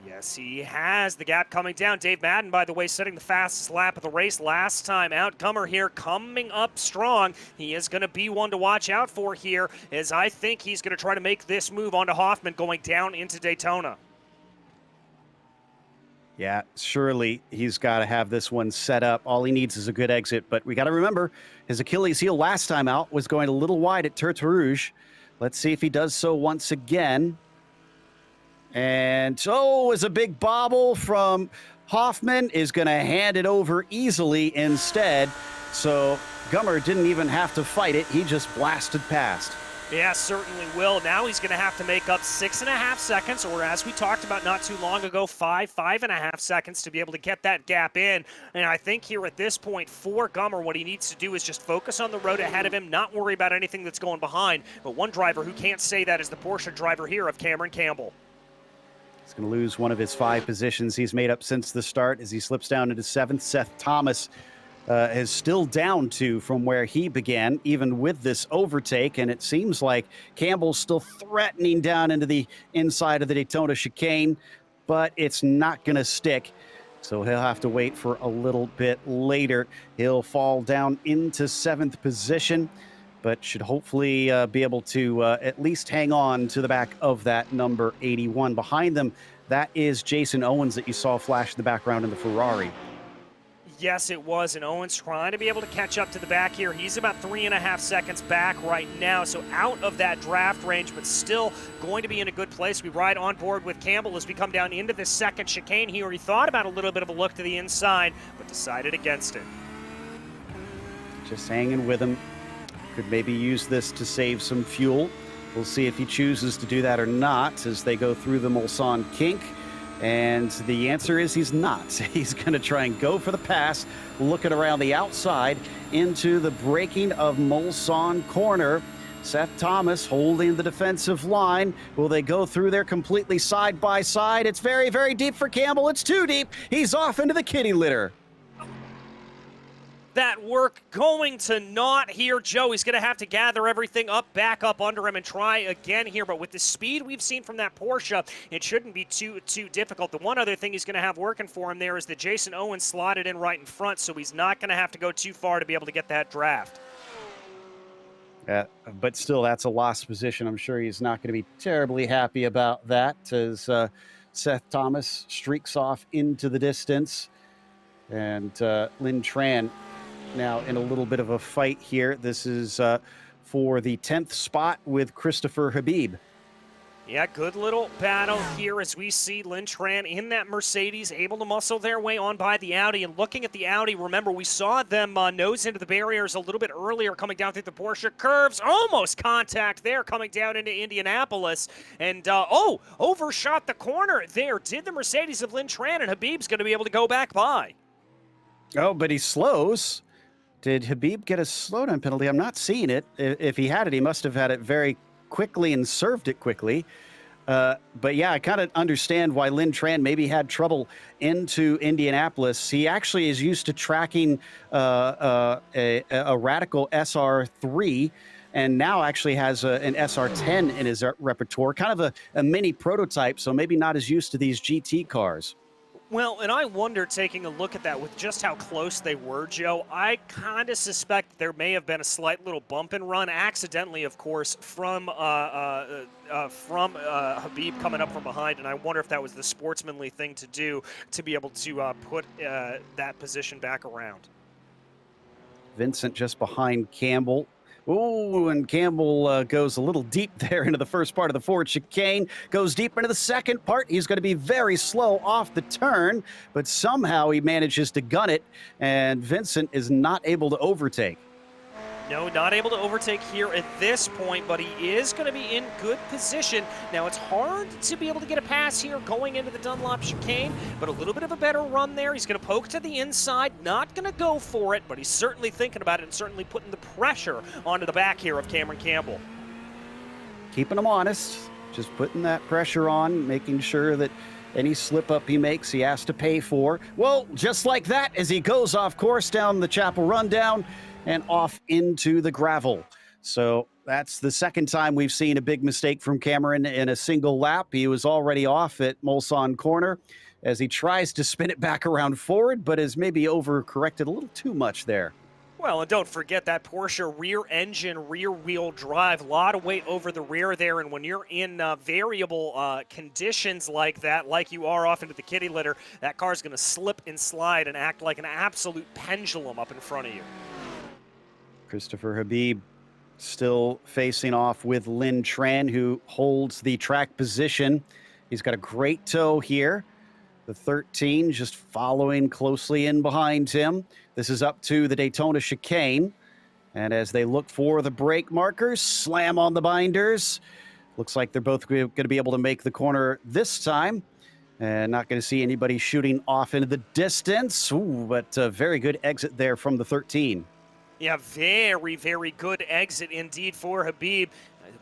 Yes, he has. The gap coming down. Dave Madden, by the way, setting the fastest lap of the race last time out. Gummer here coming up strong. He is going to be one to watch out for here, as I think he's going to try to make this move onto Hoffman going down into Daytona. Yeah, surely he's got to have this one set up. All he needs is a good exit. But we got to remember, his Achilles heel last time out was going a little wide at Tertre Rouge. Let's see if he does so once again. And so is a big bobble from Hoffman, is going to hand it over easily instead. So Gummer didn't even have to fight it. He just blasted past. Yeah, certainly will. Now he's going to have to make up 6.5 seconds, or as we talked about not too long ago, 5.5 seconds to be able to get that gap in. And I think here at this point for Gummer, what he needs to do is just focus on the road ahead of him, not worry about anything that's going behind. But one driver who can't say that is the Porsche driver here of Cameron Campbell. He's going to lose one of his 5 positions he's made up since the start as he slips down into 7th. Seth Thomas is still down 2 from where he began, even with this overtake. And it seems like Campbell's still threatening down into the inside of the Daytona chicane, but it's not going to stick. So he'll have to wait for a little bit later. He'll fall down into 7th position, but should hopefully be able to at least hang on to the back of that number 81. Behind them, that is Jason Owens that you saw flash in the background in the Ferrari. Yes, it was, and Owens trying to be able to catch up to the back here. He's about 3.5 seconds back right now, so out of that draft range, but still going to be in a good place. We ride on board with Campbell as we come down into the 2nd chicane here. He thought about a little bit of a look to the inside, but decided against it. Just hanging with him. Could maybe use this to save some fuel. We'll see if he chooses to do that or not as they go through the Mulsanne kink. And the answer is he's not. He's going to try and go for the pass, looking around the outside into the braking of Mulsanne corner. Seth Thomas holding the defensive line. Will they go through there completely side by side? It's very, very deep for Campbell. It's too deep. He's off into the kitty litter. That work going to not here. Joe, he's going to have to gather everything up, back up under him and try again here. But with the speed we've seen from that Porsche, it shouldn't be too difficult. The one other thing he's going to have working for him there is that Jason Owens slotted in right in front, so he's not going to have to go too far to be able to get that draft. But still, that's a lost position. I'm sure he's not going to be terribly happy about that as Seth Thomas streaks off into the distance. And Lynn Tran now in a little bit of a fight here. This is for the 10th spot with Christopher Habib. Yeah, good little battle here as we see Lin Tran in that Mercedes able to muscle their way on by the Audi. And looking at the Audi, remember we saw them nose into the barriers a little bit earlier coming down through the Porsche curves. Almost contact there coming down into Indianapolis. And, overshot the corner there. Did the Mercedes of Lin Tran, and Habib's going to be able to go back by. Oh, but he slows. Did Habib get a slowdown penalty? I'm not seeing it. If he had it, he must have had it very quickly and served it quickly. But yeah, I kind of understand why Lin Tran maybe had trouble into Indianapolis. He actually is used to tracking a Radical SR3 and now actually has an SR10 in his repertoire, kind of a mini prototype, so maybe not as used to these GT cars. Well, and I wonder, taking a look at that with just how close they were, Joe, I kind of suspect there may have been a slight little bump and run, accidentally, of course, from Habib coming up from behind, and I wonder if that was the sportsmanly thing to do to be able to put that position back around. Vincent just behind Campbell. Ooh, and Campbell goes a little deep there into the first part of the forward chicane, goes deep into the second part. He's going to be very slow off the turn, but somehow he manages to gun it, and Vincent is not able to overtake. No, not able to overtake here at this point, but he is going to be in good position. Now, it's hard to be able to get a pass here going into the Dunlop chicane, but a little bit of a better run there. He's going to poke to the inside, not going to go for it, but he's certainly thinking about it and certainly putting the pressure onto the back here of Cameron Campbell. Keeping him honest, just putting that pressure on, making sure that any slip-up he makes, he has to pay for. Well, just like that, as he goes off course down the Chapel Rundown, and off into the gravel. So that's the second time we've seen a big mistake from Cameron in a single lap. He was already off at Mulsanne Corner as he tries to spin it back around forward, but has maybe overcorrected a little too much there. Well, and don't forget that Porsche rear engine, rear wheel drive, a lot of weight over the rear there. And when you're in variable conditions like that, like you are off into the kitty litter, that car's going to slip and slide and act like an absolute pendulum up in front of you. Christopher Habib still facing off with Lin Tran, who holds the track position. He's got a great toe here. The 13 just following closely in behind him. This is up to the Daytona chicane. And as they look for the brake markers, slam on the binders. Looks like they're both going to be able to make the corner this time. And not going to see anybody shooting off into the distance. Ooh, but a very good exit there from the 13. Yeah, very, very good exit indeed for Habib.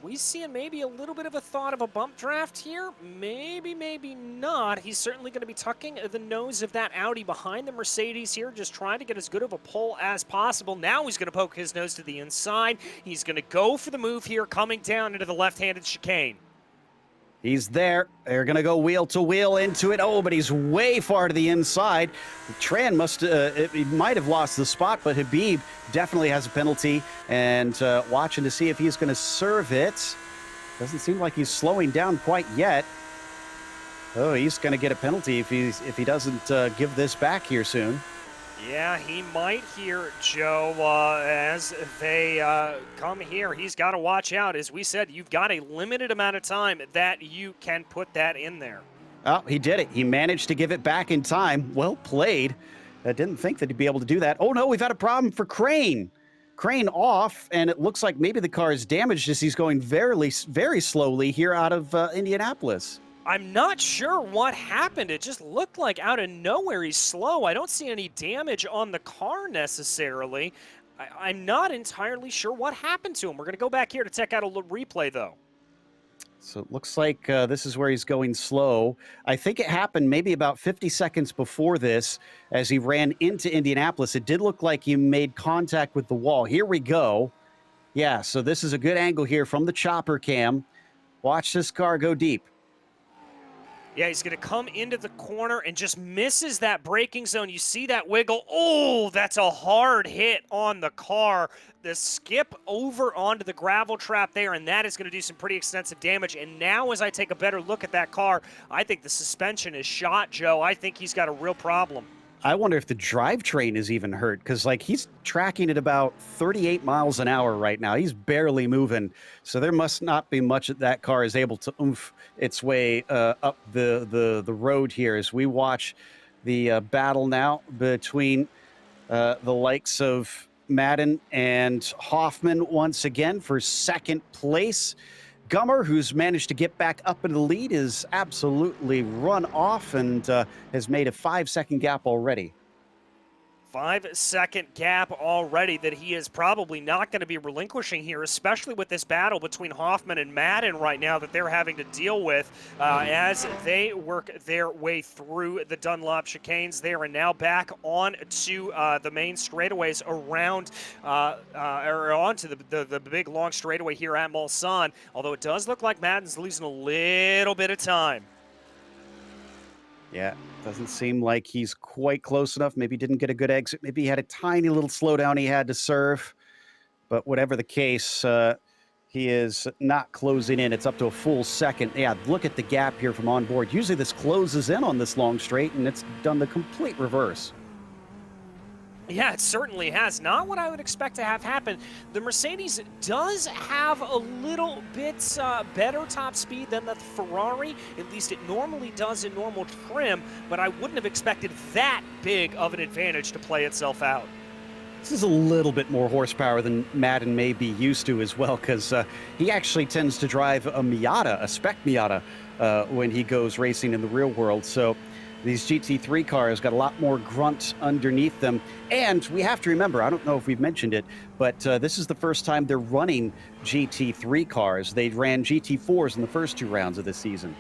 We seeing maybe a little bit of a thought of a bump draft here? Maybe, maybe not. He's certainly going to be tucking the nose of that Audi behind the Mercedes here, just trying to get as good of a pull as possible. Now he's going to poke his nose to the inside. He's going to go for the move here, coming down into the left-handed chicane. He's there. They're going to go wheel to wheel into it. Oh, but he's way far to the inside. Tran he might have lost the spot, but Habib definitely has a penalty. And watching to see if he's going to serve it. Doesn't seem like he's slowing down quite yet. Oh, he's going to get a penalty if he doesn't give this back here soon. Yeah, he might here, Joe, as they come here. He's got to watch out. As we said, you've got a limited amount of time that you can put that in there. Oh, he did it. He managed to give it back in time. Well played. I didn't think that he'd be able to do that. Oh, no, we've had a problem for Crane. Crane off, and it looks like maybe the car is damaged as he's going very, very slowly here out of Indianapolis. I'm not sure what happened. It just looked like out of nowhere he's slow. I don't see any damage on the car necessarily. I'm not entirely sure what happened to him. We're going to go back here to check out a little replay, though. So it looks like this is where he's going slow. I think it happened maybe about 50 seconds before this as he ran into Indianapolis. It did look like he made contact with the wall. Here we go. Yeah, so this is a good angle here from the chopper cam. Watch this car go deep. Yeah, he's going to come into the corner and just misses that braking zone. You see that wiggle. Oh, that's a hard hit on the car. The skip over onto the gravel trap there, and that is going to do some pretty extensive damage. And now as I take a better look at that car, I think the suspension is shot, Joe. I think he's got a real problem. I wonder if the drivetrain is even hurt, because like he's tracking at about 38 miles an hour right now. He's barely moving, so there must not be much that car is able to oomph its way up the road here as we watch the battle now between the likes of Madden and Hoffman once again for second place. Gummer, who's managed to get back up into the lead, is absolutely run off and has made a 5-second gap already. 5-second gap already that he is probably not going to be relinquishing here, especially with this battle between Hoffman and Madden right now that they're having to deal with as they work their way through the Dunlop chicanes. They are now back on to the main straightaways around, or onto the big long straightaway here at Mulsanne, although it does look like Madden's losing a little bit of time. Yeah, doesn't seem like he's quite close enough. Maybe didn't get a good exit. Maybe he had a tiny little slowdown he had to serve. But whatever the case, he is not closing in. It's up to a full second. Yeah, look at the gap here from on board. Usually this closes in on this long straight, and it's done the complete reverse. Yeah, it certainly has. Not what I would expect to have happen. The Mercedes does have a little bit better top speed than the Ferrari. At least it normally does in normal trim, but I wouldn't have expected that big of an advantage to play itself out. This is a little bit more horsepower than Madden may be used to as well, because he actually tends to drive a Miata, a spec Miata, when he goes racing in the real world. So these GT3 cars got a lot more grunt underneath them. And we have to remember, I don't know if we've mentioned it, but this is the first time they're running GT3 cars. They ran GT4s in the first 2 rounds of this season.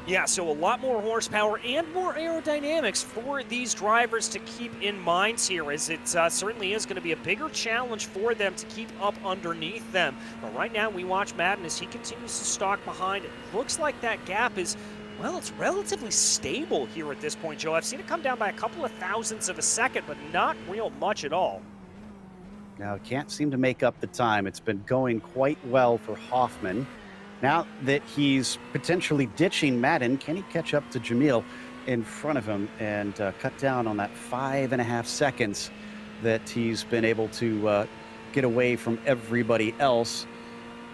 Yeah, so a lot more horsepower and more aerodynamics for these drivers to keep in mind here, as it certainly is going to be a bigger challenge for them to keep up underneath them. But right now we watch Madden as he continues to stalk behind. It looks like that gap is, well, it's relatively stable here at this point, Joe. I've seen it come down by a couple of thousandths of a second, but not real much at all. Now, can't seem to make up the time. It's been going quite well for Hoffman. Now that he's potentially ditching Madden, can he catch up to Jamil in front of him and cut down on that 5.5 seconds that he's been able to get away from everybody else,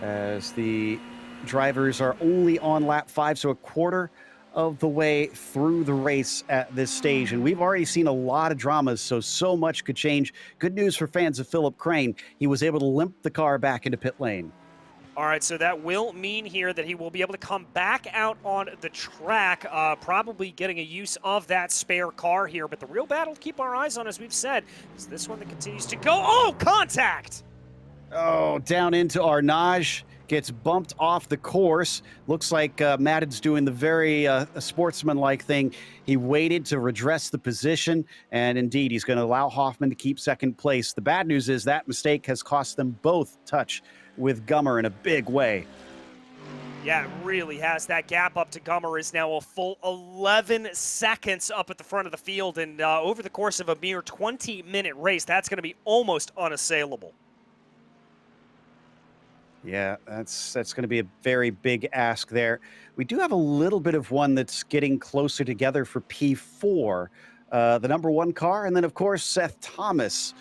as the drivers are only on lap 5, so a quarter of the way through the race at this stage. And we've already seen a lot of dramas, so much could change. Good news for fans of Philip Crane. He was able to limp the car back into pit lane. All right, so that will mean here that he will be able to come back out on the track, probably getting a use of that spare car here. But the real battle to keep our eyes on, as we've said, is this one that continues to go. Oh, contact! Oh, down into Arnage. Gets bumped off the course. Looks like Madden's doing the very sportsman-like thing. He waited to redress the position, and indeed, he's going to allow Hoffman to keep second place. The bad news is that mistake has cost them both touch with Gummer in a big way. Yeah, it really has. That gap up to Gummer is now a full 11 seconds up at the front of the field, and over the course of a mere 20-minute race, that's going to be almost unassailable. Yeah, that's going to be a very big ask there. We do have a little bit of one that's getting closer together for P4, the number 1 car, and then, of course, Seth Thomas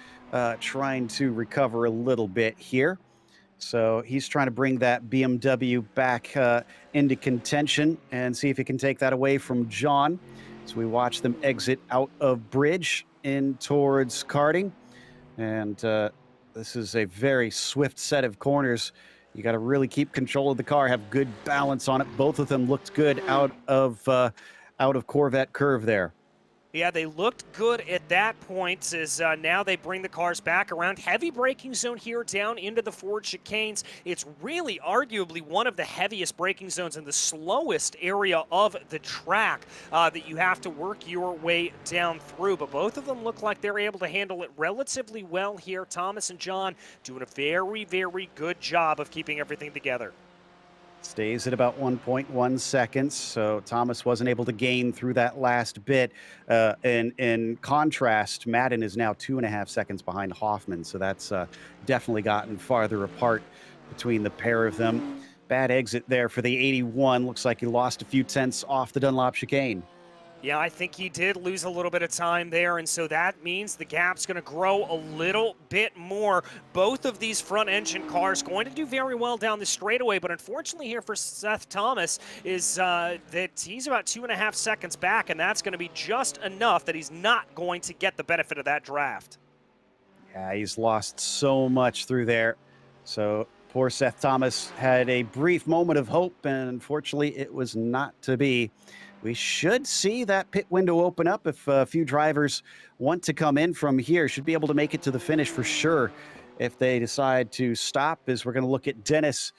trying to recover a little bit here. So he's trying to bring that BMW back into contention and see if he can take that away from John. So we watch them exit out of bridge in towards karting. And this is a very swift set of corners. You got to really keep control of the car, have good balance on it. Both of them looked good out of Corvette curve there. Yeah, they looked good at that point as now they bring the cars back around. Heavy braking zone here down into the Ford chicanes. It's really arguably one of the heaviest braking zones and the slowest area of the track that you have to work your way down through. But both of them look like they're able to handle it relatively well here. Thomas and John doing a very, very good job of keeping everything together. Stays at about 1.1 seconds, so Thomas wasn't able to gain through that last bit. In contrast, Madden is now 2.5 seconds behind Hoffman, so that's definitely gotten farther apart between the pair of them. Bad exit there for the 81. Looks like he lost a few tenths off the Dunlop chicane. Yeah, I think he did lose a little bit of time there, and so that means the gap's going to grow a little bit more. Both of these front-engine cars going to do very well down the straightaway, but unfortunately here for Seth Thomas is that he's about 2.5 seconds back, and that's going to be just enough that he's not going to get the benefit of that draft. Yeah, he's lost so much through there. So poor Seth Thomas had a brief moment of hope, and unfortunately it was not to be. We should see that pit window open up if a few drivers want to come in from here. Should be able to make it to the finish for sure if they decide to stop, as we're going to look at Dennis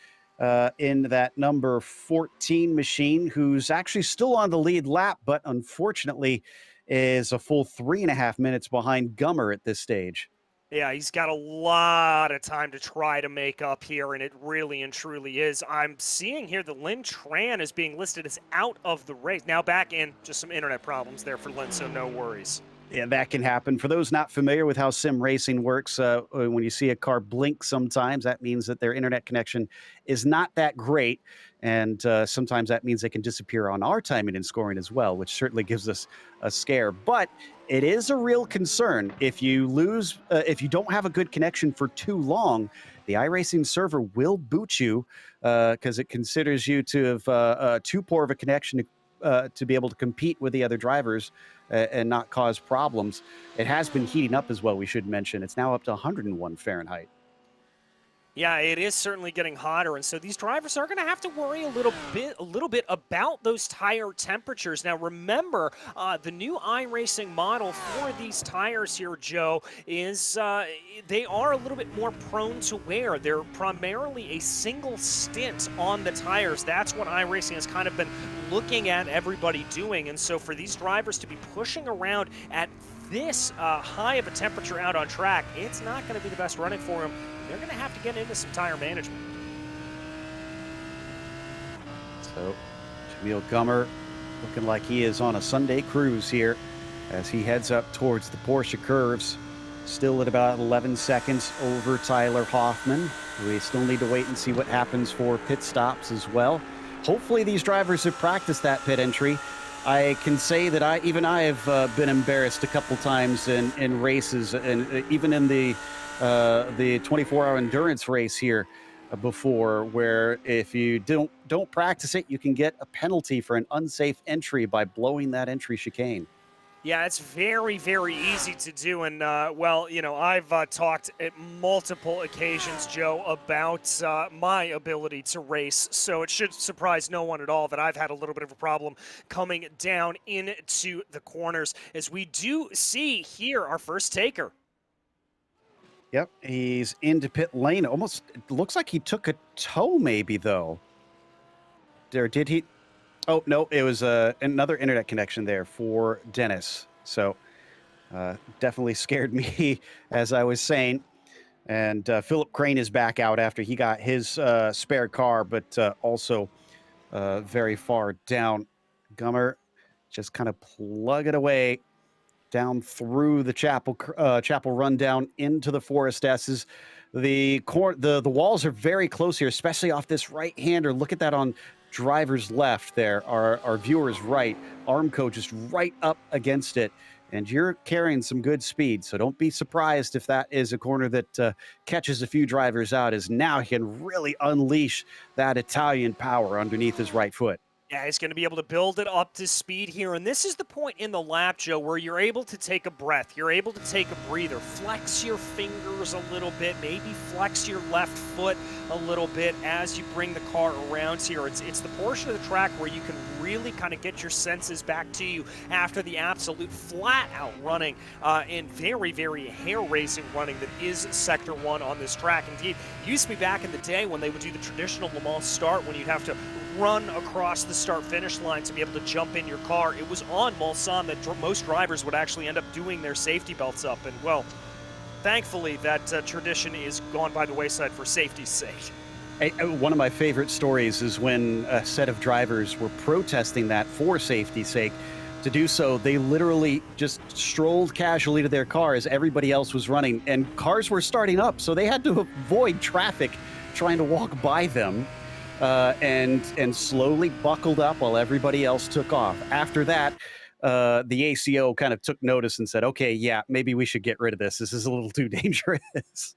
in that number 14 machine, who's actually still on the lead lap, but unfortunately is a full 3.5 minutes behind Gummer at this stage. Yeah, he's got a lot of time to try to make up here, and it really and truly is. I'm seeing here that Lynn Tran is being listed as out of the race. Now back in, just some internet problems there for Lynn, so no worries. Yeah, that can happen. For those not familiar with how sim racing works, when you see a car blink sometimes, that means that their internet connection is not that great. And sometimes that means they can disappear on our timing and scoring as well, which certainly gives us a scare. But it is a real concern. If you lose, if you don't have a good connection for too long, the iRacing server will boot you because it considers you to have too poor of a connection to be able to compete with the other drivers and not cause problems. It has been heating up as well, we should mention. It's now up to 101 Fahrenheit. Yeah, it is certainly getting hotter, and so these drivers are going to have to worry a little bit about those tire temperatures. Now, remember, the new iRacing model for these tires here, Joe, is they are a little bit more prone to wear. They're primarily a single stint on the tires. That's what iRacing has kind of been looking at everybody doing, and so for these drivers to be pushing around at this high of a temperature out on track, it's not going to be the best running for them. They're going to have to get into some tire management. So, Jamil Gummer looking like he is on a Sunday cruise here as he heads up towards the Porsche curves. Still at about 11 seconds over Tyler Hoffman. We still need to wait and see what happens for pit stops as well. Hopefully these drivers have practiced that pit entry. I can say that even I have been embarrassed a couple times in races, and even in the 24-hour endurance race here before, where if you don't practice it, you can get a penalty for an unsafe entry by blowing that entry chicane. Yeah, it's very, very easy to do. And, well, you know, I've talked at multiple occasions, Joe, about my ability to race. So it should surprise no one at all that I've had a little bit of a problem coming down into the corners, as we do see here our first taker. Yep, he's into pit lane. Almost looks like he took a toe maybe, though. Did he? Oh, no, it was another internet connection there for Dennis. So definitely scared me, as I was saying. And Philip Crane is back out after he got his spare car, but also very far down. Gummer just kind of plug it away down through the Chapel Run down into the Forest S's. The walls are very close here, especially off this right-hander. Look at that on driver's left there, our viewer's right. Armco just right up against it, and you're carrying some good speed, so don't be surprised if that is a corner that catches a few drivers out, as now he can really unleash that Italian power underneath his right foot. Yeah, he's going to be able to build it up to speed here. And this is the point in the lap, Joe, where you're able to take a breath. You're able to take a breather, flex your fingers a little bit, maybe flex your left foot a little bit as you bring the car around here. It's the portion of the track where you can really kind of get your senses back to you after the absolute flat-out running and very, very hair-raising running that is Sector 1 on this track. Indeed, it used to be back in the day when they would do the traditional Le Mans start, when you'd have to run across the start-finish line to be able to jump in your car. It was on Mulsanne that most drivers would actually end up doing their safety belts up, and well, thankfully that tradition is gone by the wayside for safety's sake. One of my favorite stories is when a set of drivers were protesting that for safety's sake. To do so, they literally just strolled casually to their car as everybody else was running, and cars were starting up, so they had to avoid traffic trying to walk by them. And slowly buckled up while everybody else took off. After that, the ACO kind of took notice and said, okay, yeah, maybe we should get rid of this. This is a little too dangerous.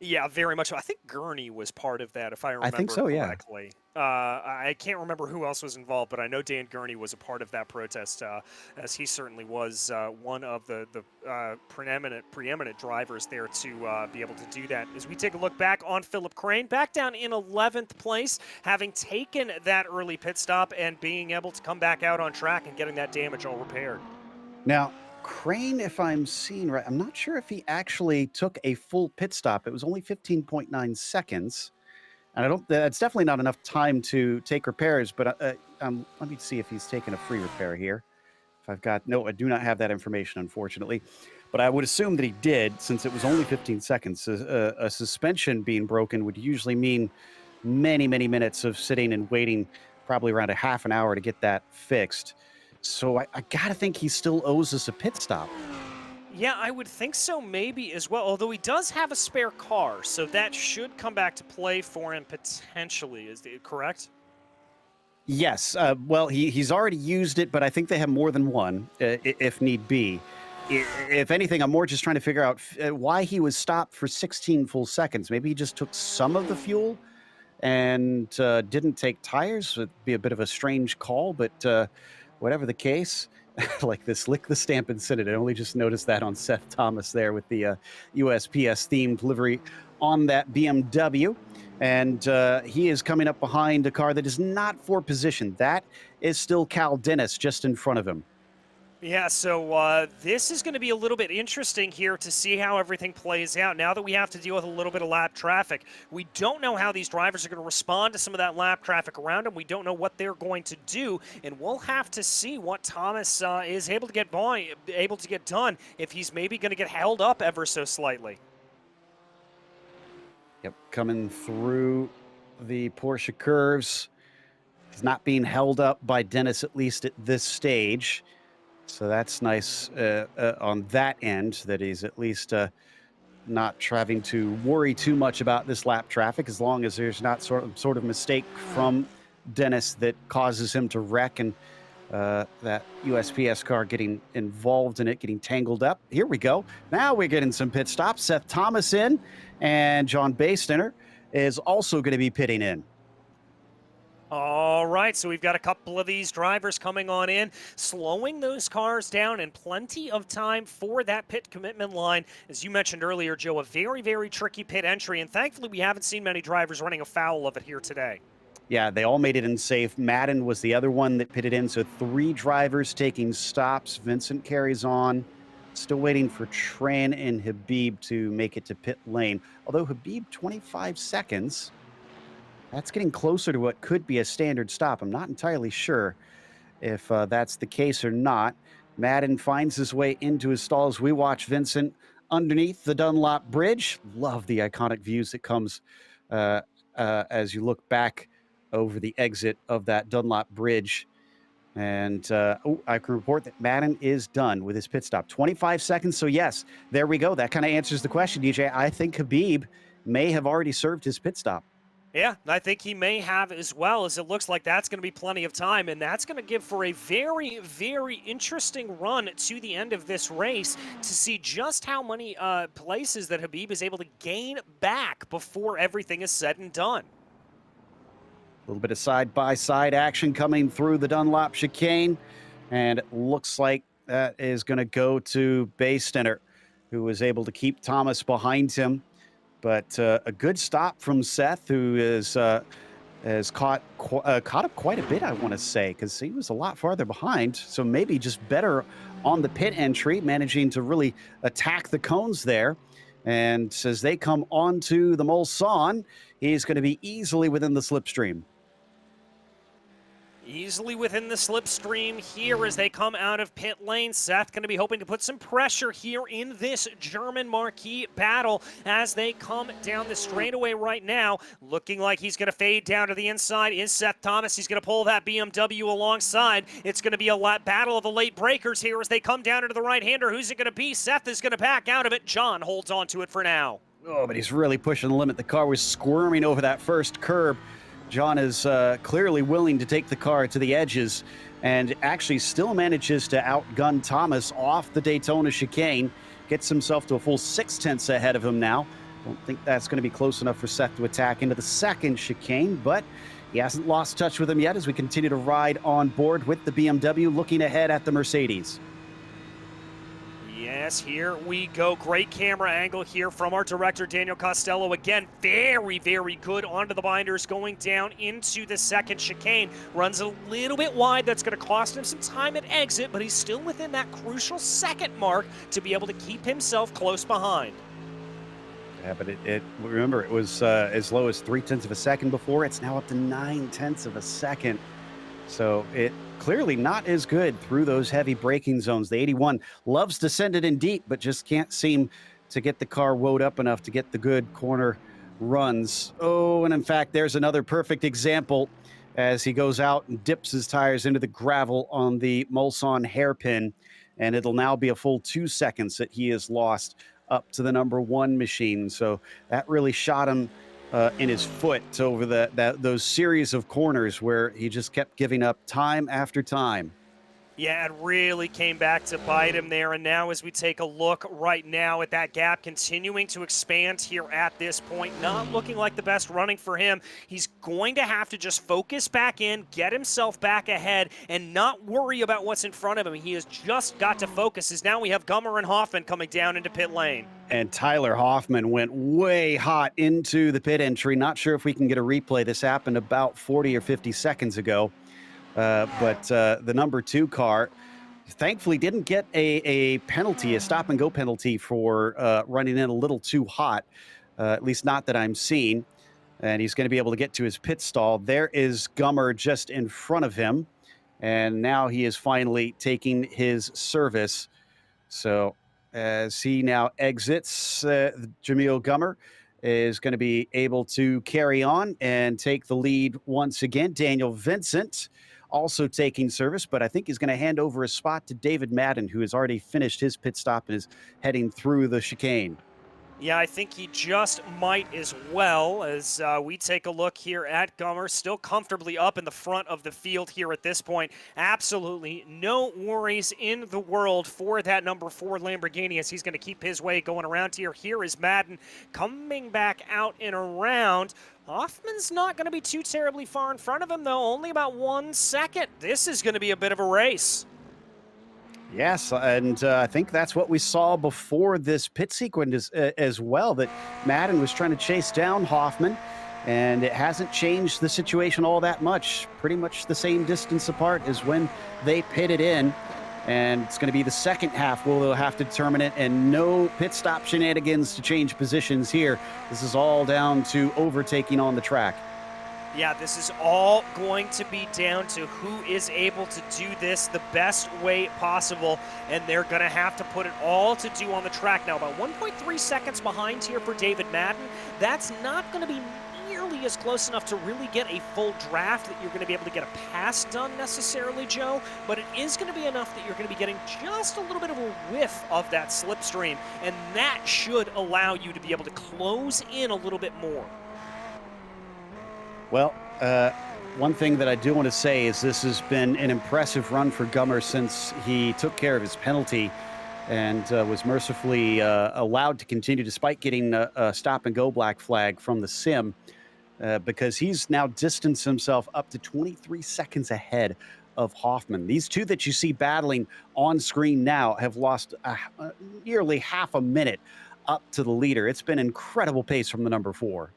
Yeah, very much so. I think Gurney was part of that, if I remember think so, yeah. correctly. I can't remember who else was involved, but I know Dan Gurney was a part of that protest, as he certainly was one of the preeminent drivers there to be able to do that. As we take a look back on Philip Crane, back down in 11th place, having taken that early pit stop and being able to come back out on track and getting that damage all repaired. Now, Crane, if I'm seeing right, I'm not sure if he actually took a full pit stop. It was only 15.9 seconds. And that's definitely not enough time to take repairs, but let me see if he's taken a free repair here. No, I do not have that information, unfortunately. But I would assume that he did, since it was only 15 seconds. A suspension being broken would usually mean many, many minutes of sitting and waiting, probably around a half an hour to get that fixed. So I got to think he still owes us a pit stop. Yeah, I would think so maybe as well, although he does have a spare car, so that should come back to play for him potentially. Is it correct? Yes. Well, he's already used it, but I think they have more than one, if need be. If anything, I'm more just trying to figure out why he was stopped for 16 full seconds. Maybe he just took some of the fuel and didn't take tires. It'd be a bit of a strange call, but whatever the case, like this lick the stamp and send it. I only just noticed that on Seth Thomas there with the USPS themed livery on that BMW. And he is coming up behind a car that is not for position. That is still Cal Dennis just in front of him. Yeah, so this is going to be a little bit interesting here to see how everything plays out. Now that we have to deal with a little bit of lap traffic, we don't know how these drivers are going to respond to some of that lap traffic around them. We don't know what they're going to do, and we'll have to see what Thomas is able to get done if he's maybe going to get held up ever so slightly. Yep, coming through the Porsche curves. He's not being held up by Dennis, at least at this stage. So that's nice on that end, that he's at least not having to worry too much about this lap traffic, as long as there's not sort of mistake from Dennis that causes him to wreck and that USPS car getting involved in it, getting tangled up. Here we go. Now we're getting some pit stops. Seth Thomas in, and John Bastinner is also going to be pitting in. All right, so we've got a couple of these drivers coming on in, slowing those cars down, and plenty of time for that pit commitment line. As you mentioned earlier, Joe, a very, very tricky pit entry, and thankfully we haven't seen many drivers running afoul of it here today. Yeah, they all made it in safe. Madden was the other one that pitted in, so 3 drivers taking stops. Vincent carries on. Still waiting for Tran and Habib to make it to pit lane. Although Habib, 25 seconds. That's getting closer to what could be a standard stop. I'm not entirely sure if that's the case or not. Madden finds his way into his stall as we watch Vincent underneath the Dunlop Bridge. Love the iconic views that comes as you look back over the exit of that Dunlop Bridge. And I can report that Madden is done with his pit stop. 25 seconds. So yes, there we go. That kind of answers the question, DJ. I think Habib may have already served his pit stop. Yeah, I think he may have as well, as it looks like that's going to be plenty of time, and that's going to give for a very, very interesting run to the end of this race to see just how many places that Habib is able to gain back before everything is said and done. A little bit of side-by-side action coming through the Dunlop chicane, and it looks like that is going to go to Bastinner, who was able to keep Thomas behind him. But a good stop from Seth, who has caught up quite a bit, I want to say, because he was a lot farther behind. So maybe just better on the pit entry, managing to really attack the cones there. And as they come onto the Mulsanne, he's going to be easily within the slipstream. Easily within the slipstream here as they come out of pit lane. Seth going to be hoping to put some pressure here in this German marquee battle as they come down the straightaway right now. Looking like he's going to fade down to the inside is Seth Thomas. He's going to pull that BMW alongside. It's going to be a battle of the late breakers here as they come down into the right-hander. Who's it going to be? Seth is going to back out of it. John holds on to it for now. Oh, but he's really pushing the limit. The car was squirming over that first curb. John is clearly willing to take the car to the edges and actually still manages to outgun Thomas off the Daytona chicane. Gets himself to a full 0.6 ahead of him now. Don't think that's going to be close enough for Seth to attack into the second chicane, but he hasn't lost touch with him yet as we continue to ride on board with the BMW, looking ahead at the Mercedes. Yes, here we go. Great camera angle here from our director, Daniel Costello. Again, very, very good onto the binders, going down into the second chicane. Runs a little bit wide. That's going to cost him some time at exit, but he's still within that crucial second mark to be able to keep himself close behind. Yeah, but remember, it was as low as 0.3 of a second before. It's now up to 0.9 of a second. So it clearly not as good through those heavy braking zones. The 81 loves to send it in deep, but just can't seem to get the car woed up enough to get the good corner runs. Oh, and in fact, there's another perfect example as he goes out and dips his tires into the gravel on the Mulsanne hairpin. And it'll now be a full 2 seconds that he has lost up to the number 1 machine. So that really shot him in his foot over those series of corners where he just kept giving up time after time. Yeah, it really came back to bite him there. And now as we take a look right now at that gap continuing to expand here at this point, not looking like the best running for him. He's going to have to just focus back in, get himself back ahead, and not worry about what's in front of him. He has just got to focus, as now we have Gummer and Hoffman coming down into pit lane. And Tyler Hoffman went way hot into the pit entry. Not sure if we can get a replay. This happened about 40 or 50 seconds ago. But the number 2 car thankfully didn't get a penalty, a stop-and-go penalty for running in a little too hot, at least not that I'm seeing. And he's going to be able to get to his pit stall. There is Gummer just in front of him, and now he is finally taking his service. So as he now exits, Jamil Gummer is going to be able to carry on and take the lead once again. Daniel Vincent also taking service, but I think he's going to hand over a spot to David Madden, who has already finished his pit stop and is heading through the chicane. Yeah, I think he just might as well, as we take a look here at Gummer, still comfortably up in the front of the field here at this point. Absolutely no worries in the world for that number 4 Lamborghini as he's going to keep his way going around here. Here is Madden coming back out and around. Hoffman's not going to be too terribly far in front of him, though, only about 1 second. This is going to be a bit of a race. Yes, and I think that's what we saw before this pit sequence as well, that Madden was trying to chase down Hoffman, and it hasn't changed the situation all that much. Pretty much the same distance apart as when they pitted in, and it's going to be the second half where they'll have to determine it, and no pit stop shenanigans to change positions here. This is all down to overtaking on the track. Yeah, this is all going to be down to who is able to do this the best way possible, and they're going to have to put it all to do on the track. Now, about 1.3 seconds behind here for David Madden. That's not going to be nearly as close enough to really get a full draft that you're going to be able to get a pass done necessarily, Joe, but it is going to be enough that you're going to be getting just a little bit of a whiff of that slipstream, and that should allow you to be able to close in a little bit more. Well, one thing that I do want to say is this has been an impressive run for Gummer since he took care of his penalty and was mercifully allowed to continue despite getting a stop-and-go black flag from the sim, because he's now distanced himself up to 23 seconds ahead of Hoffman. These two that you see battling on screen now have lost nearly half a minute up to the leader. It's been incredible pace from the number 4.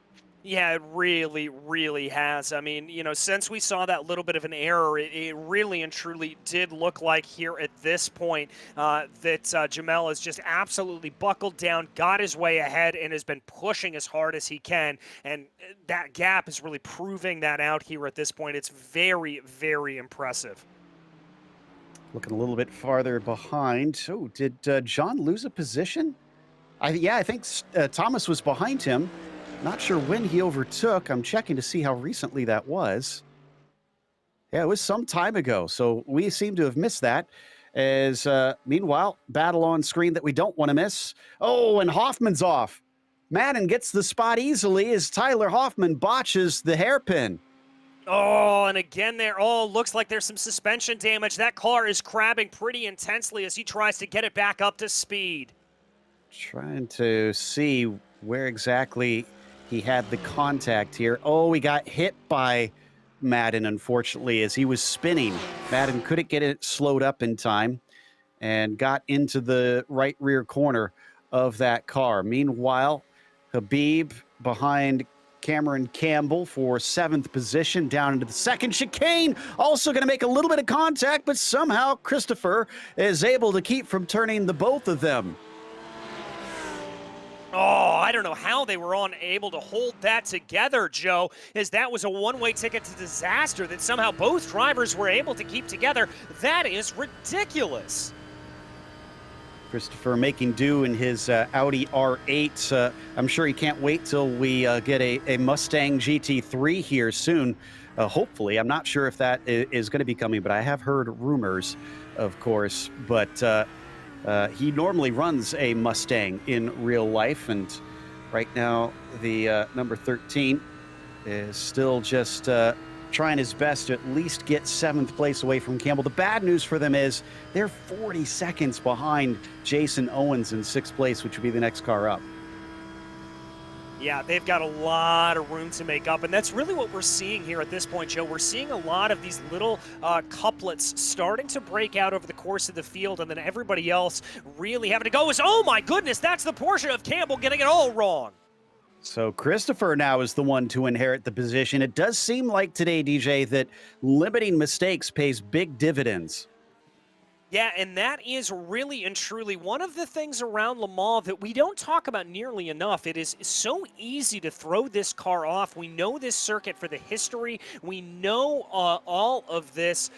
Yeah, it really, really has. I mean, you know, since we saw that little bit of an error, it really and truly did look like here at this point that Jamel has just absolutely buckled down, got his way ahead, and has been pushing as hard as he can. And that gap is really proving that out here at this point. It's very, very impressive. Looking a little bit farther behind. Oh, did John lose a position? I think Thomas was behind him. Not sure when he overtook. I'm checking to see how recently that was. Yeah, it was some time ago, so we seem to have missed that. As meanwhile, battle on screen that we don't want to miss. Oh, and Hoffman's off. Madden gets the spot easily as Tyler Hoffman botches the hairpin. Oh, and again there, looks like there's some suspension damage. That car is crabbing pretty intensely as he tries to get it back up to speed. Trying to see where exactly he had the contact here. Oh, he got hit by Madden, unfortunately, as he was spinning. Madden couldn't get it slowed up in time and got into the right rear corner of that car. Meanwhile, Habib behind Cameron Campbell for 7th position down into the second chicane. Also going to make a little bit of contact, but somehow Christopher is able to keep from turning the both of them. Oh, I don't know how they were unable to hold that together, Joe, as that was a one-way ticket to disaster that somehow both drivers were able to keep together. That is ridiculous. Christopher making do in his Audi R8. I'm sure he can't wait till we get a Mustang GT3 here soon. Hopefully, I'm not sure if that is going to be coming, but I have heard rumors, of course. But he normally runs a Mustang in real life, and right now the number 13 is still just trying his best to at least get 7th place away from Campbell. The bad news for them is they're 40 seconds behind Jason Owens in 6th place, which would be the next car up. Yeah, they've got a lot of room to make up, and that's really what we're seeing here at this point, Joe. We're seeing a lot of these little couplets starting to break out over the course of the field, and then everybody else really having to go is, oh my goodness, that's the portion of Campbell getting it all wrong. So Christopher now is the one to inherit the position. It does seem like today, DJ, that limiting mistakes pays big dividends. Yeah, and that is really and truly one of the things around Le Mans that we don't talk about nearly enough. It is so easy to throw this car off. We know this circuit for the history. We know all of this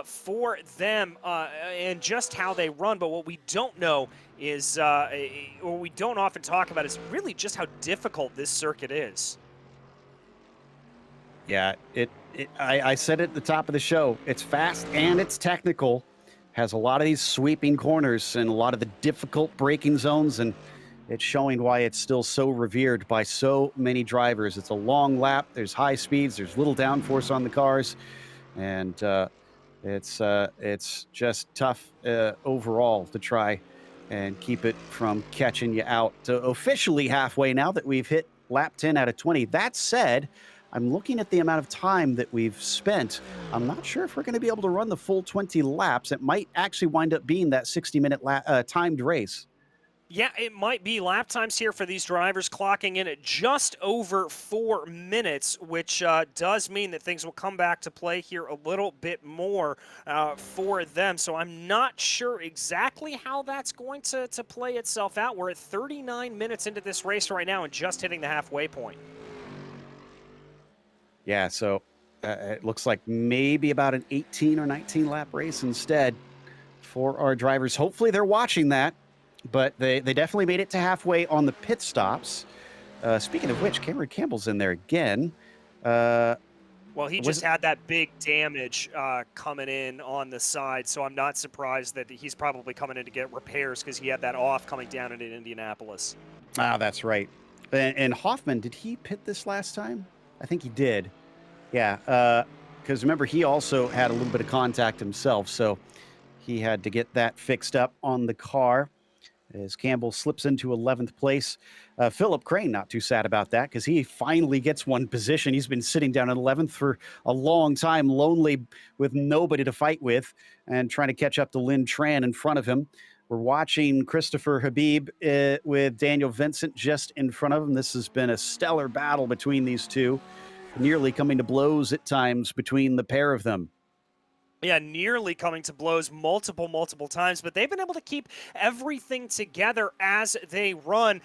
for them and just how they run. But what we don't know is, or we don't often talk about, is really just how difficult this circuit is. Yeah, I said it at the top of the show. It's fast and it's technical. Has a lot of these sweeping corners and a lot of the difficult braking zones, and it's showing why it's still so revered by so many drivers. It's a long lap. There's high speeds. There's little downforce on the cars, and it's just tough overall to try and keep it from catching you out. Officially halfway now that we've hit lap 10 out of 20. That said, I'm looking at the amount of time that we've spent. I'm not sure if we're going to be able to run the full 20 laps. It might actually wind up being that 60-minute timed race. Yeah, it might be. Lap times here for these drivers clocking in at just over 4 minutes, which does mean that things will come back to play here a little bit more for them. So I'm not sure exactly how that's going to play itself out. We're at 39 minutes into this race right now and just hitting the halfway point. Yeah, so it looks like maybe about an 18 or 19 lap race instead for our drivers. Hopefully they're watching that, but they definitely made it to halfway on the pit stops. Speaking of which, Cameron Campbell's in there again. Well, he just had that big damage coming in on the side, so I'm not surprised that he's probably coming in to get repairs because he had that off coming down into Indianapolis. Ah, that's right. And Hoffman, did he pit this last time? I think he did. Yeah, because remember, he also had a little bit of contact himself, so he had to get that fixed up on the car as Campbell slips into 11th place. Philip Crane, not too sad about that because he finally gets one position. He's been sitting down at 11th for a long time, lonely with nobody to fight with and trying to catch up to Lynn Tran in front of him. We're watching Christopher Habib with Daniel Vincent just in front of him. This has been a stellar battle between these two, nearly coming to blows at times between the pair of them. Yeah, nearly coming to blows multiple times, but they've been able to keep everything together as they run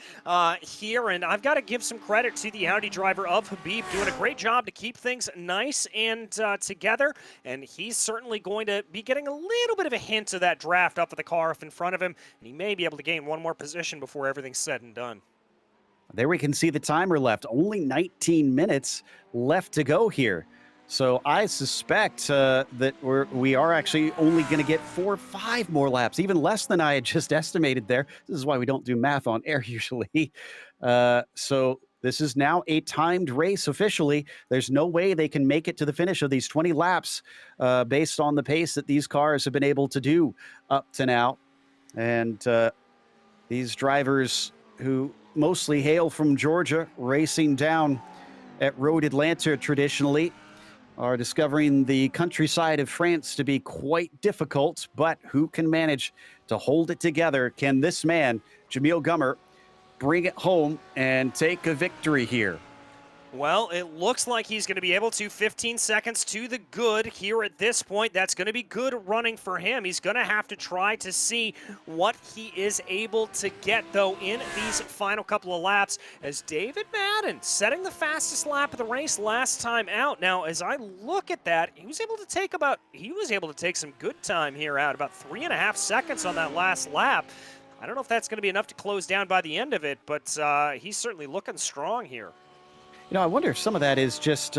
here, and I've got to give some credit to the Audi driver of Habib, doing a great job to keep things nice and together, and he's certainly going to be getting a little bit of a hint of that draft up at the car in front of him, and he may be able to gain one more position before everything's said and done. There we can see the timer left. Only 19 minutes left to go here. So I suspect that we are actually only going to get 4 or 5 more laps, even less than I had just estimated there. This is why we don't do math on air usually. So This is now a timed race officially. There's no way they can make it to the finish of these 20 laps based on the pace that these cars have been able to do up to now. And these drivers who mostly hail from Georgia, racing down at Road Atlanta traditionally, are discovering the countryside of France to be quite difficult, but who can manage to hold it together? Can this man, Jamil Gummer, bring it home and take a victory here? Well, it looks like he's going to be able to. 15 seconds to the good here at this point. That's going to be good running for him. He's going to have to try to see what he is able to get, though, in these final couple of laps, as David Madden setting the fastest lap of the race last time out. Now, as I look at that, he was able to take some good time here out, about 3.5 seconds on that last lap. I don't know if that's going to be enough to close down by the end of it, but he's certainly looking strong here. You know, I wonder if some of that is just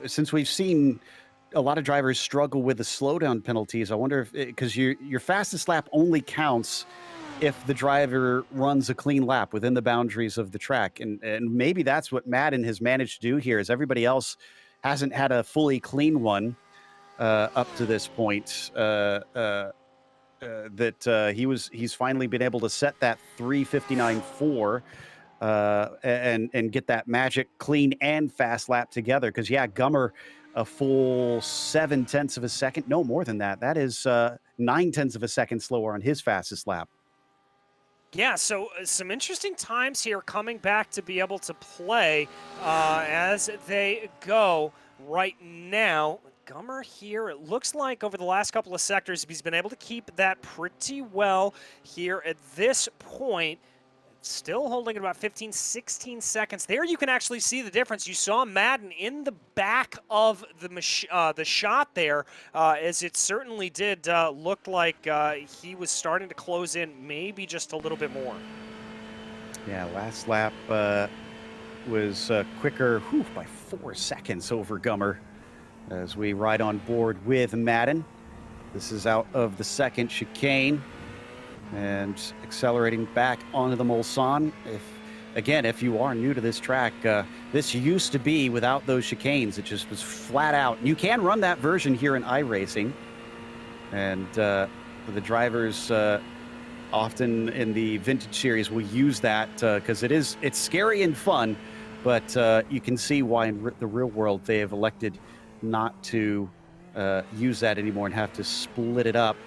since we've seen a lot of drivers struggle with the slowdown penalties. I wonder if, because your fastest lap only counts if the driver runs a clean lap within the boundaries of the track. And maybe that's what Madden has managed to do here, is everybody else hasn't had a fully clean one up to this point. He's finally been able to set that 3:59.4 and get that magic clean and fast lap together. Because yeah, Gummer, a full 0.7 of a second, no more than that. That is 0.9 of a second slower on his fastest lap. Yeah, so some interesting times here coming back to be able to play as they go right now. Gummer here, it looks like over the last couple of sectors, he's been able to keep that pretty well here at this point. Still holding at about 15, 16 seconds. There you can actually see the difference. You saw Madden in the back of the shot there, as it certainly did look like he was starting to close in maybe just a little bit more. Yeah, last lap was quicker by 4 seconds over Gummer as we ride on board with Madden. This is out of the second chicane and accelerating back onto the Mulsanne. If you are new to this track, this used to be without those chicanes. It just was flat out. You can run that version here in iRacing, and the drivers often in the vintage series will use that because it's scary and fun, but you can see why in the real world they have elected not to use that anymore and have to split it up.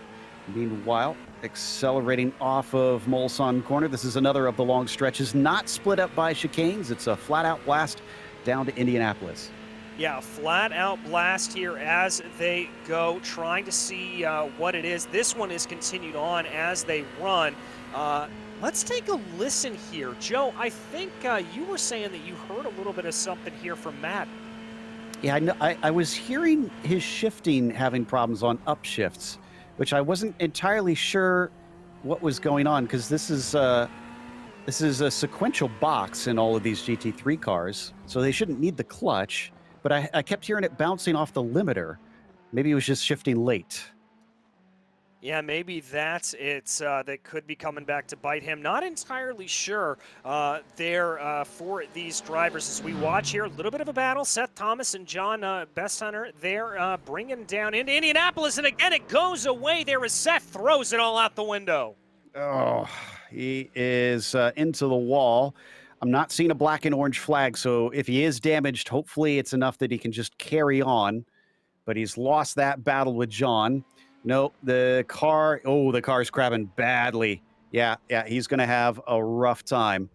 Meanwhile, accelerating off of Mulsanne corner. This is another of the long stretches not split up by chicanes. It's a flat-out blast down to Indianapolis. Yeah, flat-out blast here as they go, trying to see what it is. This one is continued on as they run. Let's take a listen here. Joe, I think you were saying that you heard a little bit of something here from Matt. Yeah, I was hearing his shifting having problems on upshifts, which I wasn't entirely sure what was going on, because this is a sequential box in all of these GT3 cars, so they shouldn't need the clutch, but I kept hearing it bouncing off the limiter. Maybe it was just shifting late. Yeah, maybe that's it. That could be coming back to bite him. Not entirely sure there for these drivers. As we watch here, a little bit of a battle. Seth Thomas and John Besthunter there bringing down into Indianapolis. And again, it goes away there as Seth throws it all out the window. Oh, he is into the wall. I'm not seeing a black and orange flag, so if he is damaged, hopefully it's enough that he can just carry on. But he's lost that battle with John. No, the car's crabbing badly. Yeah, he's going to have a rough time.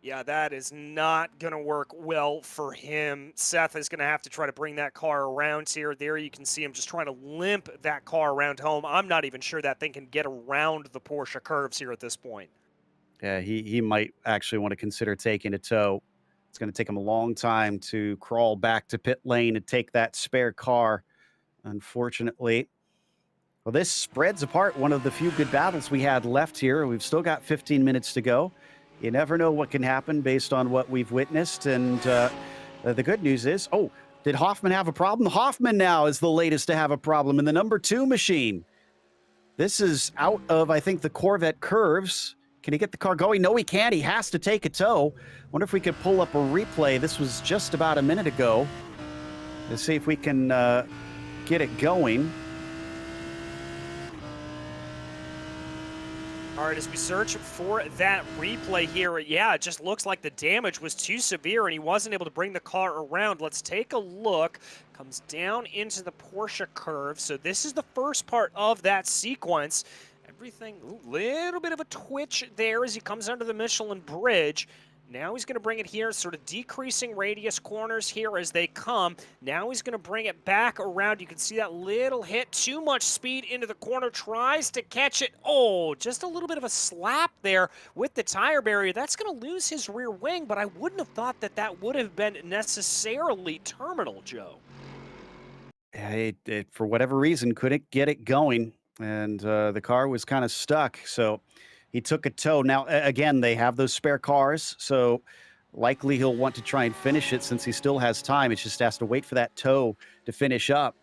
Yeah, that is not going to work well for him. Seth is going to have to try to bring that car around here. There you can see him just trying to limp that car around home. I'm not even sure that thing can get around the Porsche curves here at this point. Yeah, he might actually want to consider taking a tow. It's going to take him a long time to crawl back to pit lane and take that spare car. Unfortunately, well, this spreads apart one of the few good battles we had left here. We've still got 15 minutes to go. You never know what can happen based on what we've witnessed. And the good news is, did Hoffman have a problem? Hoffman now is the latest to have a problem in the number 2 machine. This is out of, I think, the Corvette curves. Can he get the car going? No, he can't. He has to take a tow. Wonder if we could pull up a replay. This was just about a minute ago. Let's see if we can get it going. All right, as we search for that replay here, yeah, it just looks like the damage was too severe and he wasn't able to bring the car around. Let's take a look. Comes down into the Porsche curve. So this is the first part of that sequence. Everything, a little bit of a twitch there as he comes under the Michelin bridge. Now he's going to bring it here, sort of decreasing radius corners here as they come. Now he's going to bring it back around. You can see that little hit, too much speed into the corner, tries to catch it. Oh, just a little bit of a slap there with the tire barrier. That's going to lose his rear wing, but I wouldn't have thought that that would have been necessarily terminal, Joe. It for whatever reason, couldn't get it going, and the car was kind of stuck, so he took a tow. Now, again, they have those spare cars, so likely he'll want to try and finish it since he still has time. It's just has to wait for that tow to finish up.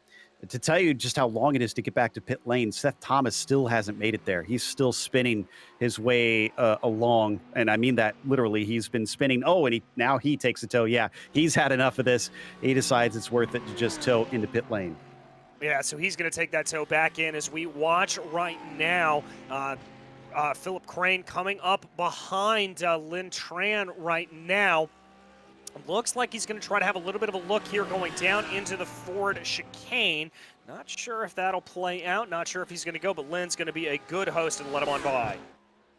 To tell you just how long it is to get back to pit lane, Seth Thomas still hasn't made it there. He's still spinning his way along, and I mean that literally. He's been spinning. Oh, and now he takes a tow. Yeah, he's had enough of this. He decides it's worth it to just tow into pit lane. Yeah, so he's going to take that tow back in as we watch right now. Philip Crane coming up behind Lynn Tran right now. Looks like he's going to try to have a little bit of a look here going down into the Ford chicane. Not sure if that'll play out. Not sure if he's going to go, but Lynn's going to be a good host and let him on by.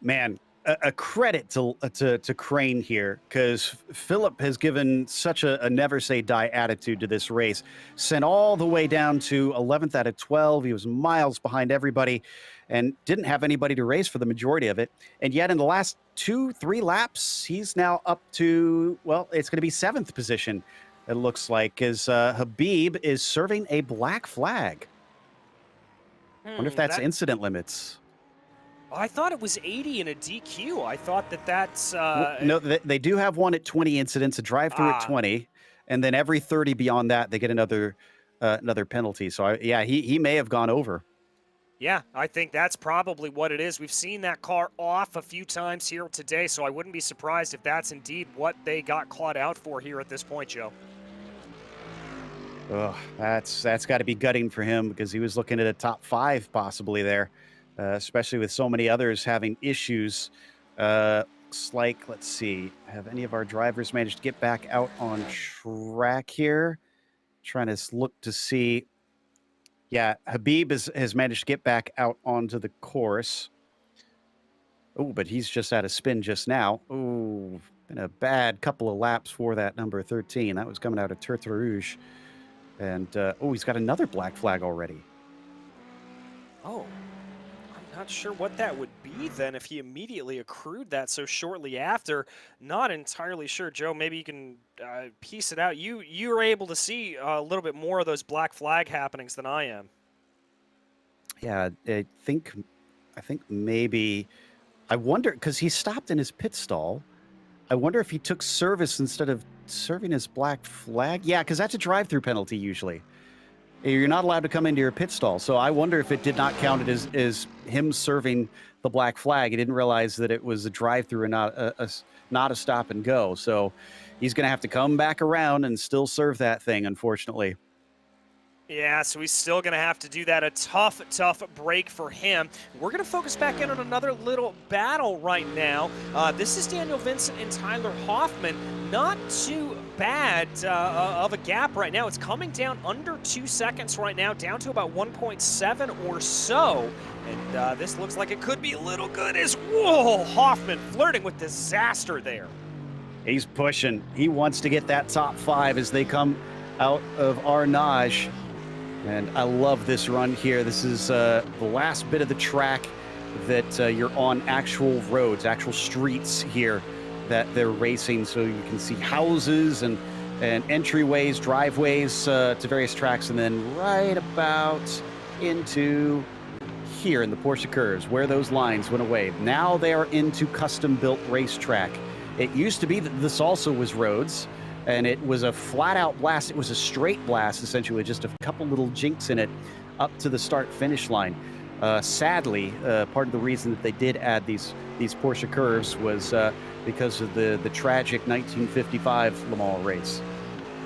Man, a credit to Crane here, because Philip has given such a never say die attitude to this race. Sent all the way down to 11th out of 12. He was miles behind everybody and didn't have anybody to race for the majority of it. And yet in the last 2-3 laps, he's now up to, well, it's going to be 7th position, it looks like, as Habib is serving a black flag. Wonder if that's incident limits. I thought it was 80 and a DQ. I thought that's... No, they do have one at 20 incidents, a drive-through at 20, and then every 30 beyond that, they get another penalty. So, yeah, he may have gone over. Yeah, I think that's probably what it is. We've seen that car off a few times here today, so I wouldn't be surprised if that's indeed what they got caught out for here at this point, Joe. Oh, that's got to be gutting for him, because he was looking at a top 5 possibly there, especially with so many others having issues. Looks like, let's see, have any of our drivers managed to get back out on track here? Trying to look to see. Yeah, Habib has managed to get back out onto the course. Oh, but he's just out of spin just now. Oh, been a bad couple of laps for that number 13. That was coming out of Tertre Rouge. And, oh, he's got another black flag already. Oh, I'm not sure what that would be then if he immediately accrued that so shortly after. Not entirely sure, Joe. Maybe you can piece it out. You were able to see a little bit more of those black flag happenings than I am. Yeah, I think maybe, I wonder, because he stopped in his pit stall. I wonder if he took service instead of serving his black flag. Yeah, because that's a drive-through penalty usually. You're not allowed to come into your pit stall. So I wonder if it did not count it as him serving the black flag. He didn't realize that it was a drive-through and not a stop and go. So he's going to have to come back around and still serve that thing, unfortunately. Yeah, so he's still going to have to do that. A tough break for him. We're going to focus back in on another little battle right now. This is Daniel Vincent and Tyler Hoffman. Not too bad of a gap right now. It's coming down under 2 seconds right now, down to about 1.7 or so. And this looks like it could be a little good as, whoa, Hoffman flirting with disaster there. He's pushing. He wants to get that top 5 as they come out of Arnage. And I love this run here. This is the last bit of the track that you're on actual roads, actual streets here that they're racing. So you can see houses and entryways, driveways to various tracks. And then right about into here in the Porsche curves where those lines went away. Now they are into custom-built racetrack. It used to be that this also was roads. And it was a flat-out blast. It was a straight blast, essentially, just a couple little jinks in it up to the start-finish line. Sadly, part of the reason that they did add these Porsche curves was because of the tragic 1955 Le Mans race.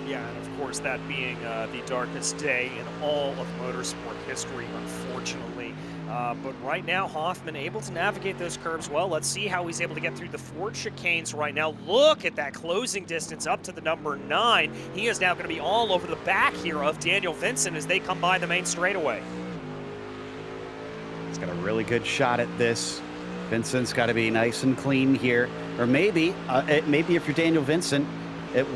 Yeah, and of course that being the darkest day in all of motorsport history, unfortunately. But right now, Hoffman able to navigate those curves well. Let's see how he's able to get through the Ford chicanes right now. Look at that closing distance up to the number 9. He is now going to be all over the back here of Daniel Vincent as they come by the main straightaway. He's got a really good shot at this. Vincent's got to be nice and clean here. Or maybe if you're Daniel Vincent,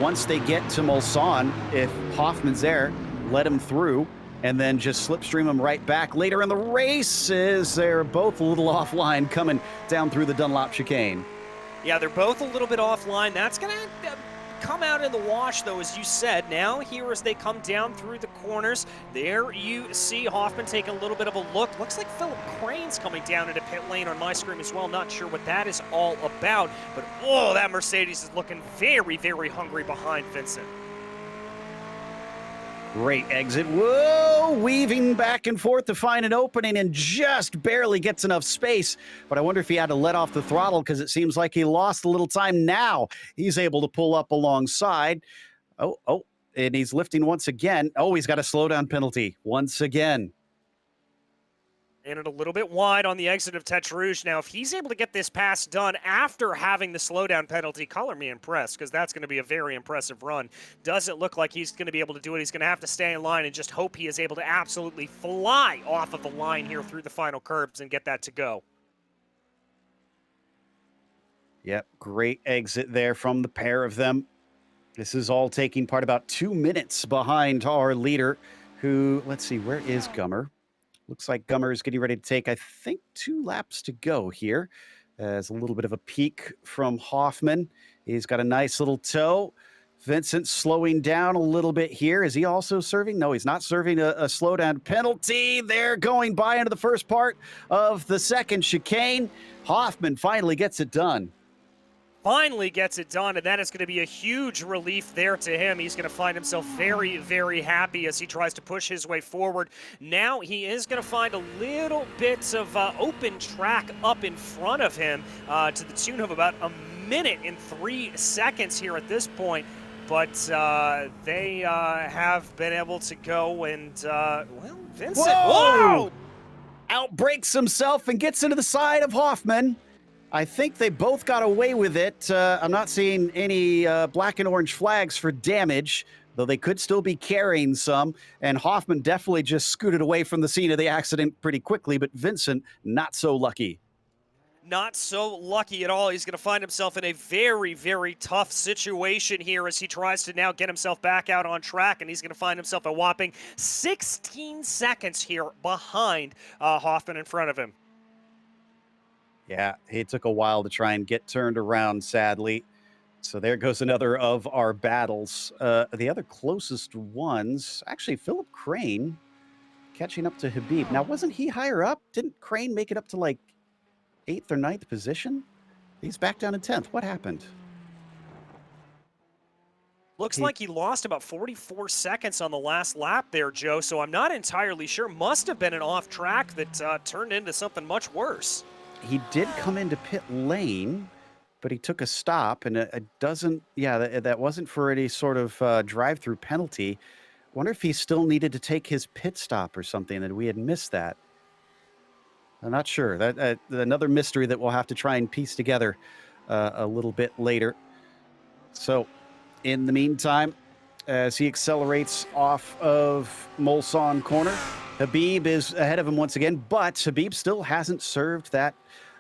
once they get to Mulsanne, if Hoffman's there, let him through and then just slipstream him right back later in the race, as they're both a little offline coming down through the Dunlop chicane. Yeah, they're both a little bit offline. That's going to come out in the wash, though, as you said. Now, here as they come down through the corners, there you see Hoffman taking a little bit of a look. Looks like Philip Crane's coming down into pit lane on my screen as well. Not sure what that is all about, but oh, that Mercedes is looking very, very hungry behind Vincent. Great exit. Whoa, weaving back and forth to find an opening and just barely gets enough space. But I wonder if he had to let off the throttle because it seems like he lost a little time. Now he's able to pull up alongside. Oh, and he's lifting once again. Oh, he's got a slowdown penalty once again. In it a little bit wide on the exit of Tete Rouge. Now, if he's able to get this pass done after having the slowdown penalty, color me impressed, because that's going to be a very impressive run. Doesn't look like he's going to be able to do it. He's going to have to stay in line and just hope he is able to absolutely fly off of the line here through the final curves and get that to go. Yep, great exit there from the pair of them. This is all taking part about 2 minutes behind our leader, who, let's see, where is Gummer? Looks like Gummer is getting ready to take, I think, 2 laps to go here. As a little bit of a peek from Hoffman. He's got a nice little toe. Vincent slowing down a little bit here. Is he also serving? No, he's not serving a slowdown penalty. They're going by into the first part of the second chicane. Hoffman finally gets it done. Finally gets it done, and that is going to be a huge relief there to him. He's going to find himself very, very happy as he tries to push his way forward. Now he is going to find a little bit of open track up in front of him to the tune of about 1 minute and 3 seconds here at this point. But they have been able to go and, well, Vincent. Whoa! Outbreaks himself and gets into the side of Hoffman. I think they both got away with it. I'm not seeing any black and orange flags for damage, though they could still be carrying some. And Hoffman definitely just scooted away from the scene of the accident pretty quickly, but Vincent, not so lucky. Not so lucky at all. He's going to find himself in a very, very tough situation here as he tries to now get himself back out on track, and he's going to find himself a whopping 16 seconds here behind Hoffman in front of him. Yeah, it took a while to try and get turned around, sadly. So there goes another of our battles. The other closest ones, actually, Philip Crane catching up to Habib. Now, wasn't he higher up? Didn't Crane make it up to like 8th or 9th position? He's back down in 10th. What happened? Looks like he lost about 44 seconds on the last lap there, Joe, so I'm not entirely sure. Must have been an off track that turned into something much worse. He did come into pit lane, but he took a stop, and it doesn't, that wasn't for any sort of drive-through penalty. Wonder if he still needed to take his pit stop or something, and we had missed that. I'm not sure. That another mystery that we'll have to try and piece together a little bit later. So, in the meantime, as he accelerates off of Mulsanne corner, Habib is ahead of him once again, but Habib still hasn't served that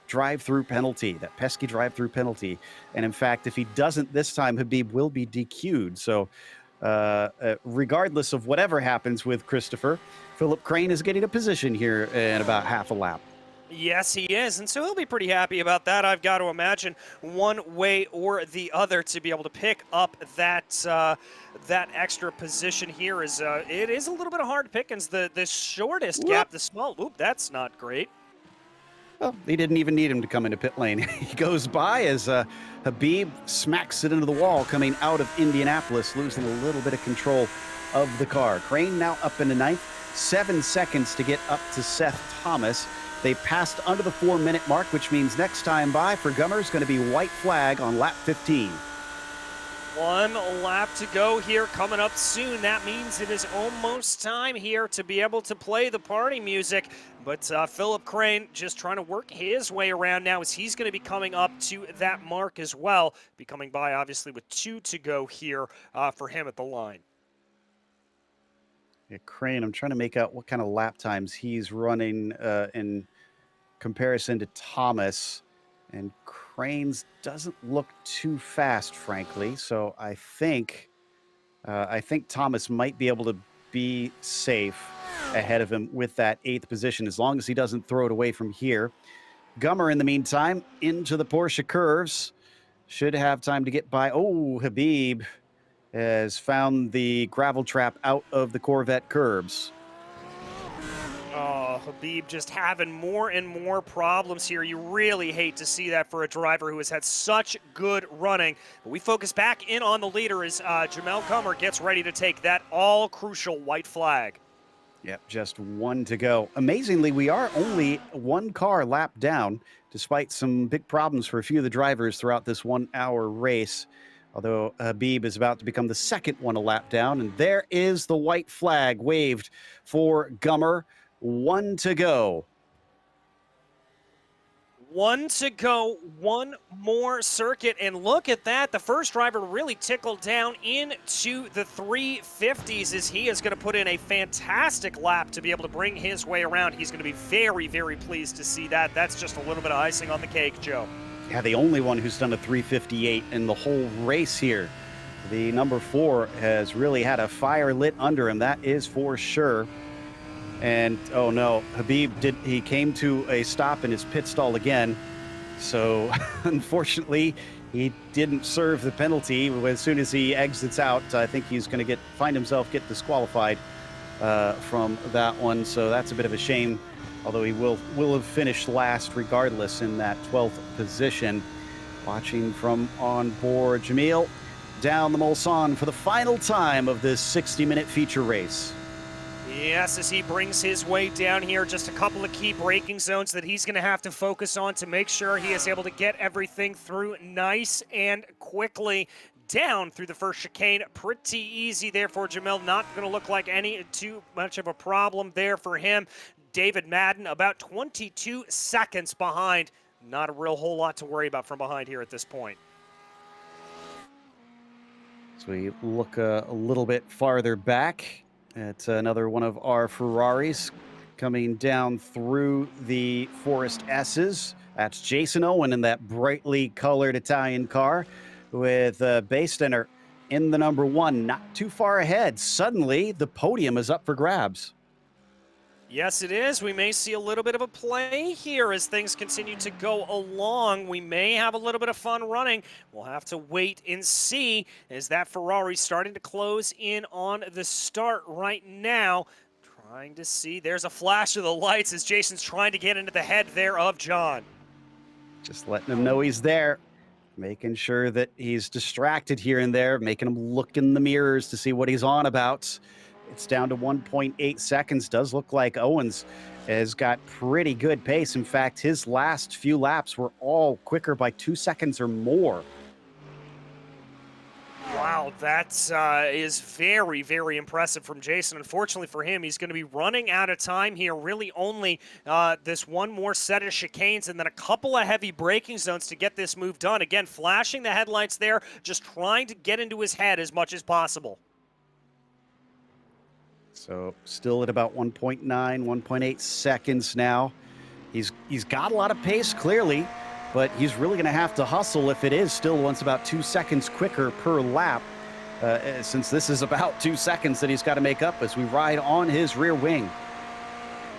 drive-through penalty, that pesky drive-through penalty. And in fact, if he doesn't this time, Habib will be DQ'd. So regardless of whatever happens with Christopher, Philip Crane is getting a position here in about half a lap. Yes, he is, and so he'll be pretty happy about that, I've got to imagine, one way or the other, to be able to pick up that that extra position here. It is a little bit of hard pickings. The shortest gap, the small, that's not great. Well, he didn't even need him to come into pit lane. He goes by as Habib smacks it into the wall coming out of Indianapolis, losing a little bit of control of the car. Crane now up into 9th. 7 seconds to get up to Seth Thomas. They passed under the 4-minute mark, which means next time by for Gummer is going to be white flag on lap 15. 1 lap to go here, coming up soon. That means it is almost time here to be able to play the party music. But Philip Crane just trying to work his way around now as he's going to be coming up to that mark as well. Be coming by, obviously, with 2 to go here for him at the line. Yeah, Crane, I'm trying to make out what kind of lap times he's running in comparison to Thomas. And Crane's doesn't look too fast, frankly. So I think Thomas might be able to be safe ahead of him with that 8th position, as long as he doesn't throw it away from here. Gummer, in the meantime, into the Porsche curves. Should have time to get by. Oh, Habib has found the gravel trap out of the Corvette curbs. Oh, Habib just having more and more problems here. You really hate to see that for a driver who has had such good running. But we focus back in on the leader as Jamel Gummer gets ready to take that all-crucial white flag. Yep, just 1 to go. Amazingly, we are only 1 car lap down, despite some big problems for a few of the drivers throughout this 1-hour race. Although Habib is about to become the second one a lap down. And there is the white flag waved for Gummer. 1 to go. 1 to go, 1 more circuit, and look at that. The first driver really tickled down into the 350s as he is going to put in a fantastic lap to be able to bring his way around. He's going to be very, very pleased to see that. That's just a little bit of icing on the cake, Joe. Yeah, the only one who's done a 358 in the whole race here. The number 4 has really had a fire lit under him, that is for sure. And, oh no, Habib, he came to a stop in his pit stall again. So, unfortunately, he didn't serve the penalty. As soon as he exits out, I think he's going to find himself get disqualified from that one. So that's a bit of a shame, although he will have finished last regardless in that 12th position. Watching from on board, Jamil down the Mulsanne for the final time of this 60-minute feature race. Yes, as he brings his way down here, just a couple of key braking zones that he's going to have to focus on to make sure he is able to get everything through nice and quickly. Down through the first chicane, pretty easy there for Jamil. Not going to look like too much of a problem there for him. David Madden about 22 seconds behind. Not a real whole lot to worry about from behind here at this point. So we look a little bit farther back at another one of our Ferraris coming down through the Forest S's. That's Jason Owen in that brightly colored Italian car with Bastener in the number 1, not too far ahead. Suddenly, the podium is up for grabs. Yes, it is. We may see a little bit of a play here as things continue to go along. We may have a little bit of fun running. We'll have to wait and see as that Ferrari starting to close in on the start right now. Trying to see. There's a flash of the lights as Jason's trying to get into the head there of John. Just letting him know he's there. Making sure that he's distracted here and there. Making him look in the mirrors to see what he's on about. It's down to 1.8 seconds. Does look like Owens has got pretty good pace. In fact, his last few laps were all quicker by 2 seconds or more. Wow, that is very, very impressive from Jason. Unfortunately for him, he's going to be running out of time here. Really only this 1 more set of chicanes and then a couple of heavy braking zones to get this move done. Again, flashing the headlights there, just trying to get into his head as much as possible. So still at about 1.9, 1.8 seconds now. He's got a lot of pace, clearly, but he's really going to have to hustle if it is still once about 2 seconds quicker per lap, since this is about 2 seconds that he's got to make up as we ride on his rear wing.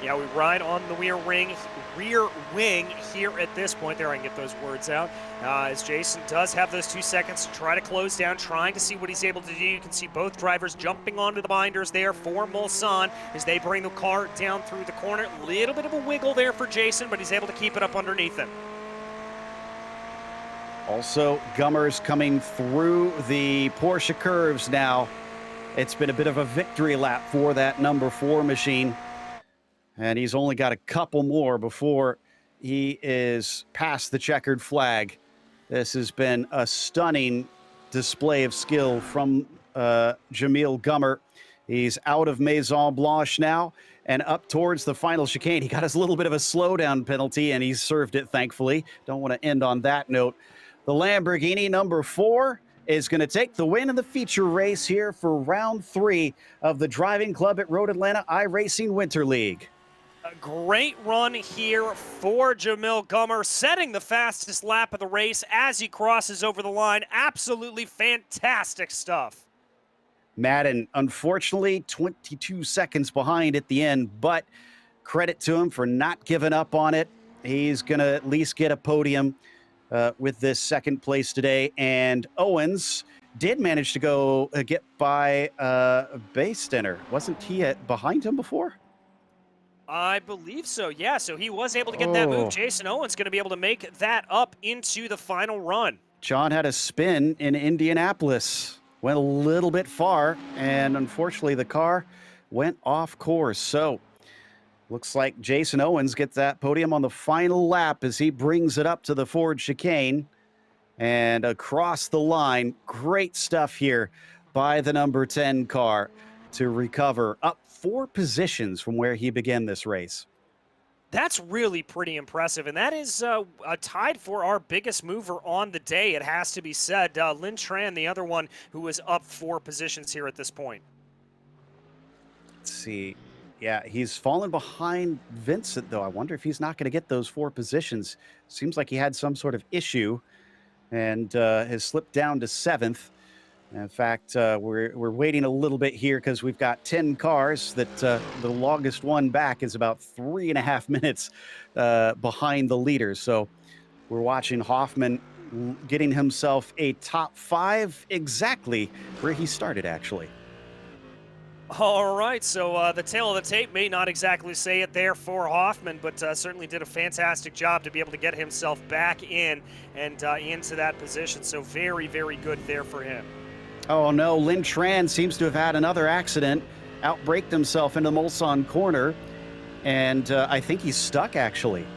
Yeah, we ride on the rear wing here at this point. There, I can get those words out. As Jason does have those 2 seconds to try to close down, trying to see what he's able to do. You can see both drivers jumping onto the binders there for Mulsanne as they bring the car down through the corner. Little bit of a wiggle there for Jason, but he's able to keep it up underneath him. Also, Gummer's coming through the Porsche curves now It's been a bit of a victory lap for that number 4 machine. And he's only got a couple more before he is past the checkered flag. This has been a stunning display of skill from Jamil Gummer. He's out of Maison Blanche now and up towards the final chicane. He got his little bit of a slowdown penalty, and he served it, thankfully. Don't want to end on that note. The Lamborghini number 4 is going to take the win in the feature race here for round 3 of the Driving Club at Road Atlanta iRacing Winter League. A great run here for Jamil Gummer, setting the fastest lap of the race as he crosses over the line. Absolutely fantastic stuff. Madden, unfortunately, 22 seconds behind at the end, but credit to him for not giving up on it. He's going to at least get a podium with this second place today. And Owens did manage to go get by Baystinner. Wasn't he behind him before? I believe so, yeah. So he was able to get that move. Jason Owens going to be able to make that up into the final run. John had a spin in Indianapolis. Went a little bit far, and unfortunately the car went off course. So looks like Jason Owens gets that podium on the final lap as he brings it up to the Ford chicane and across the line. Great stuff here by the number 10 car to recover up 4 positions from where he began this race. That's really pretty impressive, and that is tied for our biggest mover on the day, it has to be said. Lin Tran, the other one who is up 4 positions here at this point. Let's see. Yeah, he's fallen behind Vincent, though. I wonder if he's not going to get those 4 positions. Seems like he had some sort of issue and has slipped down to 7th. In fact, we're waiting a little bit here because we've got 10 cars that the longest one back is about 3.5 minutes behind the leaders. So we're watching Hoffman getting himself a top 5 exactly where he started, actually. All right, so the tail of the tape may not exactly say it there for Hoffman, but certainly did a fantastic job to be able to get himself back in and into that position. So very, very good there for him. Oh no, Lin Tran seems to have had another accident, outbraked himself into the Mulsanne corner, and I think he's stuck, actually.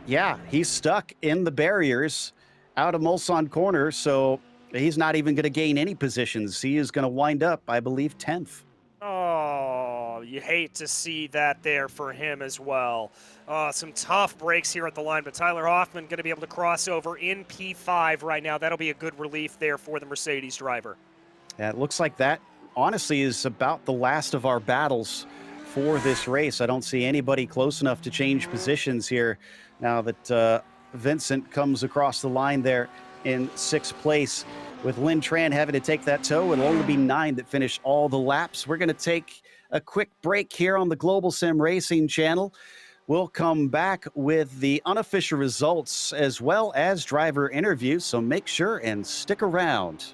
Yeah, he's stuck in the barriers out of Mulsanne corner, so he's not even going to gain any positions. He is going to wind up, I believe, 10th. Oh, you hate to see that there for him as well. Some tough breaks here at the line, but Tyler Hoffman going to be able to cross over in P5 right now. That'll be a good relief there for the Mercedes driver. Yeah, it looks like that, honestly, is about the last of our battles for this race. I don't see anybody close enough to change positions here now that Vincent comes across the line there in 6th place. With Lin Tran having to take that tow, it'll only be 9 that finish all the laps. We're going to take a quick break here on the Global Sim Racing Channel. We'll come back with the unofficial results as well as driver interviews, so make sure and stick around.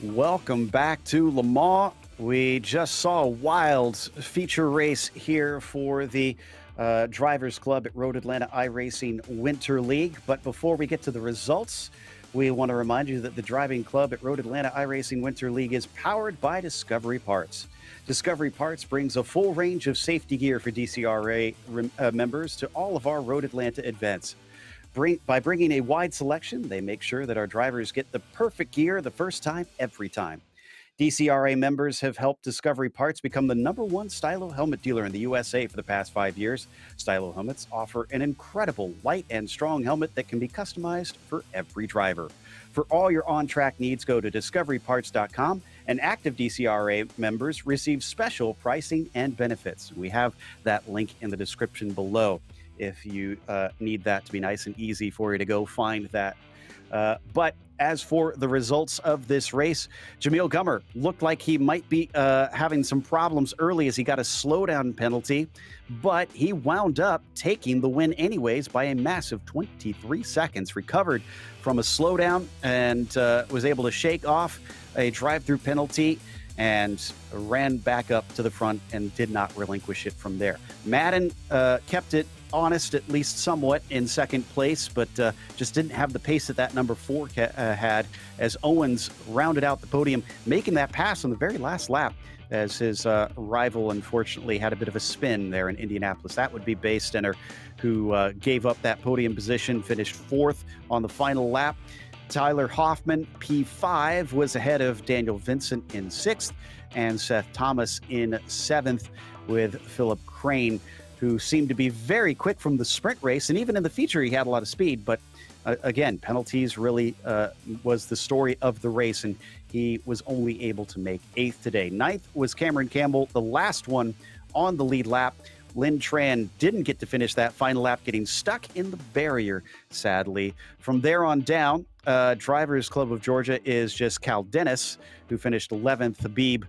Welcome back to Le Mans. We just saw a wild feature race here for the Drivers Club at Road Atlanta iRacing Winter League. But before we get to the results, we want to remind you that the Driving Club at Road Atlanta iRacing Winter League is powered by DiscoveryParts. DiscoveryParts brings a full range of safety gear for DCRA members to all of our Road Atlanta events. By bringing a wide selection, they make sure that our drivers get the perfect gear the first time, every time. DCRA members have helped DiscoveryParts become the #1 Stilo Helmet Dealer in the USA for the past 5 years. Stilo helmets offer an incredible light and strong helmet that can be customized for every driver. For all your on-track needs, go to DiscoveryParts.com, and active DCRA members receive special pricing and benefits. We have that link in the description below if you need that to be nice and easy for you to go find that. But as for the results of this race, Jamil Gummer looked like he might be having some problems early as he got a slowdown penalty, but he wound up taking the win anyways by a massive 23 seconds, recovered from a slowdown and was able to shake off a drive-through penalty and ran back up to the front and did not relinquish it from there. Madden kept it honest, at least somewhat, in second place, but just didn't have the pace that number 4 had, as Owens rounded out the podium, making that pass on the very last lap as his rival unfortunately had a bit of a spin there in Indianapolis. That would be Bastener, who gave up that podium position, finished 4th on the final lap. Tyler Hoffman, P5, was ahead of Daniel Vincent in 6th, and Seth Thomas in 7th, with Philip Crane, who seemed to be very quick from the sprint race. And even in the feature, he had a lot of speed. But again, penalties really was the story of the race, and he was only able to make 8th today. 9th was Cameron Campbell, the last one on the lead lap. Lynn Tran didn't get to finish that final lap, getting stuck in the barrier, sadly. From there on down, Drivers Club of Georgia is just Cal Dennis, who finished 11th. Habib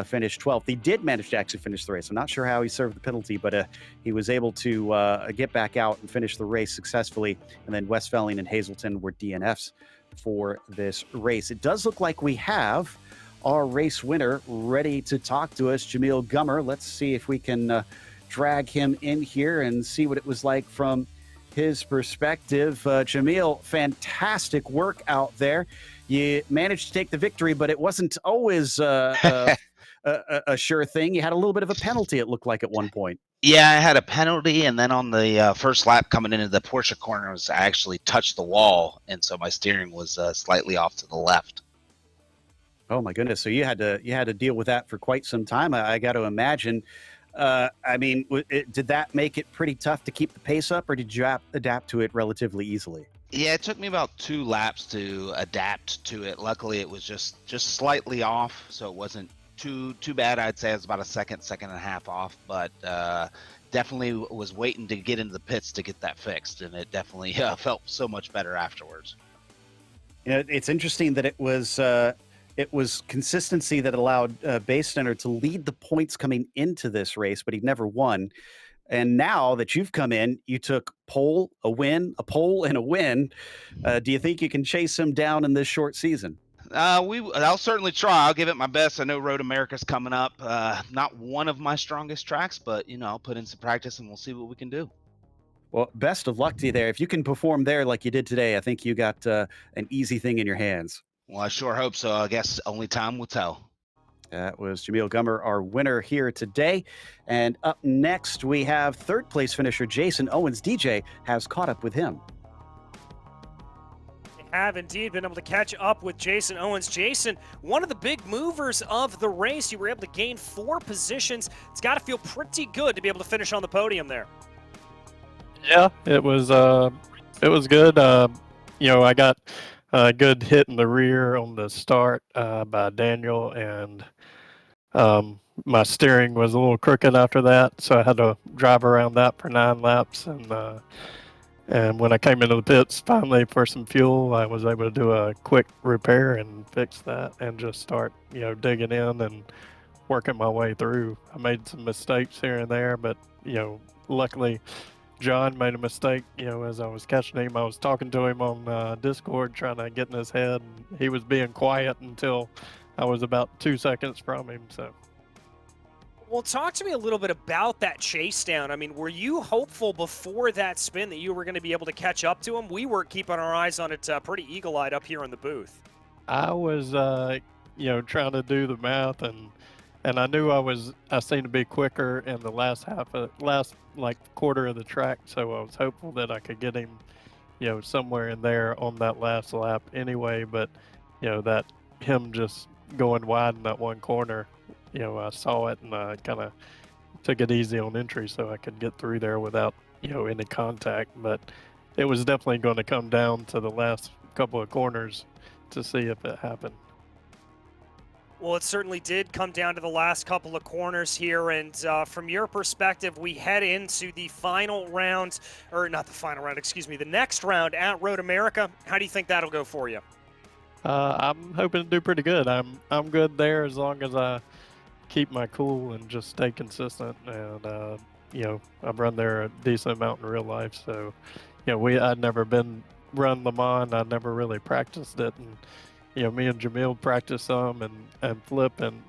finished 12th. He did manage to actually finish the race. I'm not sure how he served the penalty, but he was able to get back out and finish the race successfully. And then Westphalia and Hazleton were DNFs for this race. It does look like we have our race winner ready to talk to us, Jamil Gummer. Let's see if we can drag him in here and see what it was like from his perspective. Jamil, fantastic work out there. You managed to take the victory, but it wasn't always a sure thing. You had a little bit of a penalty, it looked like, at one point. Yeah, I had a penalty, and then on the first lap coming into the Porsche corners, I actually touched the wall, and so my steering was slightly off to the left. Oh my goodness! So you had to deal with that for quite some time. I got to imagine. I mean, did that make it pretty tough to keep the pace up, or did you adapt to it relatively easily? Yeah, it took me about 2 laps to adapt to it. Luckily, it was just slightly off, so it wasn't too bad. I'd say it was about a second and a half off, but definitely was waiting to get into the pits to get that fixed, and it definitely felt so much better afterwards. You know, it's interesting that it was consistency that allowed Bastener to lead the points coming into this race, but he never won. And now that you've come in, you took pole, a win, a pole, and a win. Do you think you can chase him down in this short season? I'll certainly try. I'll give it my best. I know Road America's coming up. Not one of my strongest tracks, but I'll put in some practice and we'll see what we can do. Well, best of luck to you there. If you can perform there like you did today, I think you got an easy thing in your hands. Well, I sure hope so. I guess only time will tell. That was Jamil Gummer, our winner here today. And up next, we have 3rd place finisher Jason Owens. DJ has caught up with him. Have indeed been able to catch up with Jason Owens. Jason, one of the big movers of the race. You were able to gain 4 positions. It's got to feel pretty good to be able to finish on the podium there. Yeah, it was good. I got a good hit in the rear on the start by Daniel, and my steering was a little crooked after that, so I had to drive around that for 9 laps. And when I came into the pits finally for some fuel, I was able to do a quick repair and fix that and just start, digging in and working my way through. I made some mistakes here and there, but, luckily John made a mistake, as I was catching him. I was talking to him on Discord, trying to get in his head, and he was being quiet until I was about 2 seconds from him. So. Well, talk to me a little bit about that chase down. I mean, were you hopeful before that spin that you were going to be able to catch up to him? We were keeping our eyes on it pretty eagle-eyed up here in the booth. I was, trying to do the math, and I knew I seemed to be quicker in the last quarter of the track, so I was hopeful that I could get him, somewhere in there on that last lap anyway. But, that him just going wide in that one corner, I saw it, and I kind of took it easy on entry so I could get through there without, any contact. But it was definitely going to come down to the last couple of corners to see if it happened. Well, it certainly did come down to the last couple of corners here, and from your perspective, we head into the final round, or not the final round, excuse me, the next round at Road America. How do you think that'll go for you? I'm hoping to do pretty good. I'm good there as long as I keep my cool and just stay consistent. And I've run there a decent amount in real life, so I'd never run Le Mans. I never really practiced it, and me and Jamil practiced some, and Philip, and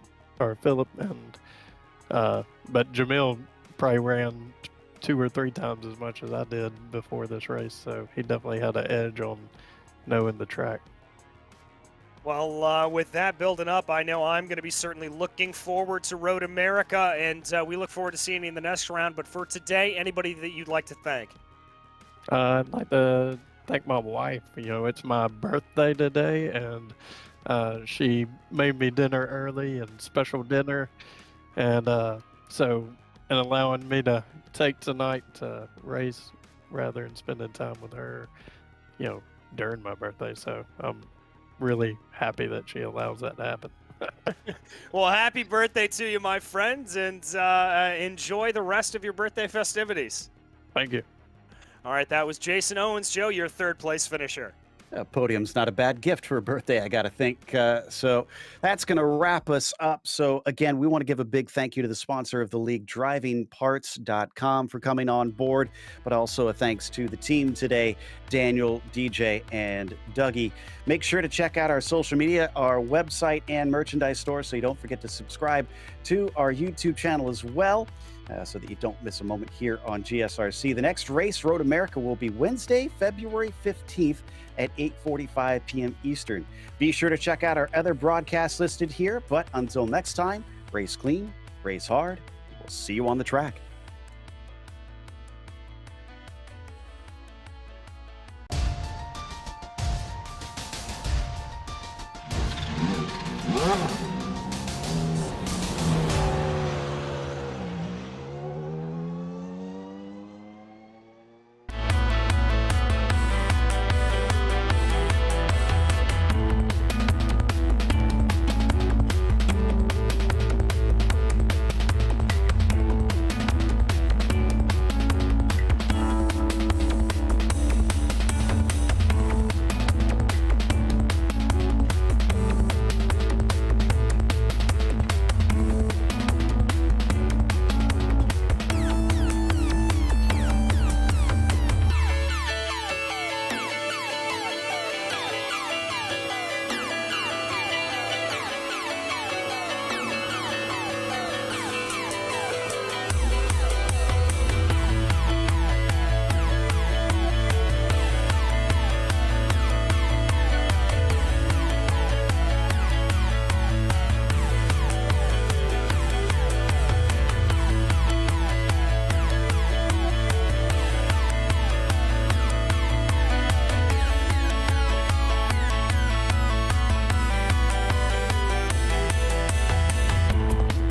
but Jamil probably ran 2 or 3 times as much as I did before this race, so he definitely had an edge on knowing the track. Well, with that building up, I know I'm going to be certainly looking forward to Road America, and we look forward to seeing you in the next round. But for today, anybody that you'd like to thank? I'd like to thank my wife. It's my birthday today, and she made me dinner early and special dinner, and allowing me to take tonight to race rather than spending time with her, during my birthday. So I'm really happy that she allows that to happen. Well, happy birthday to you, my friends, and enjoy the rest of your birthday festivities. Thank you. All right, that was Jason Owens. Joe, your third place finisher. Podium's not a bad gift for a birthday, I got to think. So that's going to wrap us up. So again, we want to give a big thank you to the sponsor of the league, DrivingParts.com, for coming on board, but also a thanks to the team today, Daniel, DJ, and Dougie. Make sure to check out our social media, our website, and merchandise store, so you don't forget to subscribe to our YouTube channel as well. So that you don't miss a moment here on GSRC. The next race, Road America, will be Wednesday, February 15th at 8:45 p.m. Eastern. Be sure to check out our other broadcasts listed here. But until next time, race clean, race hard. We'll see you on the track. Yeah.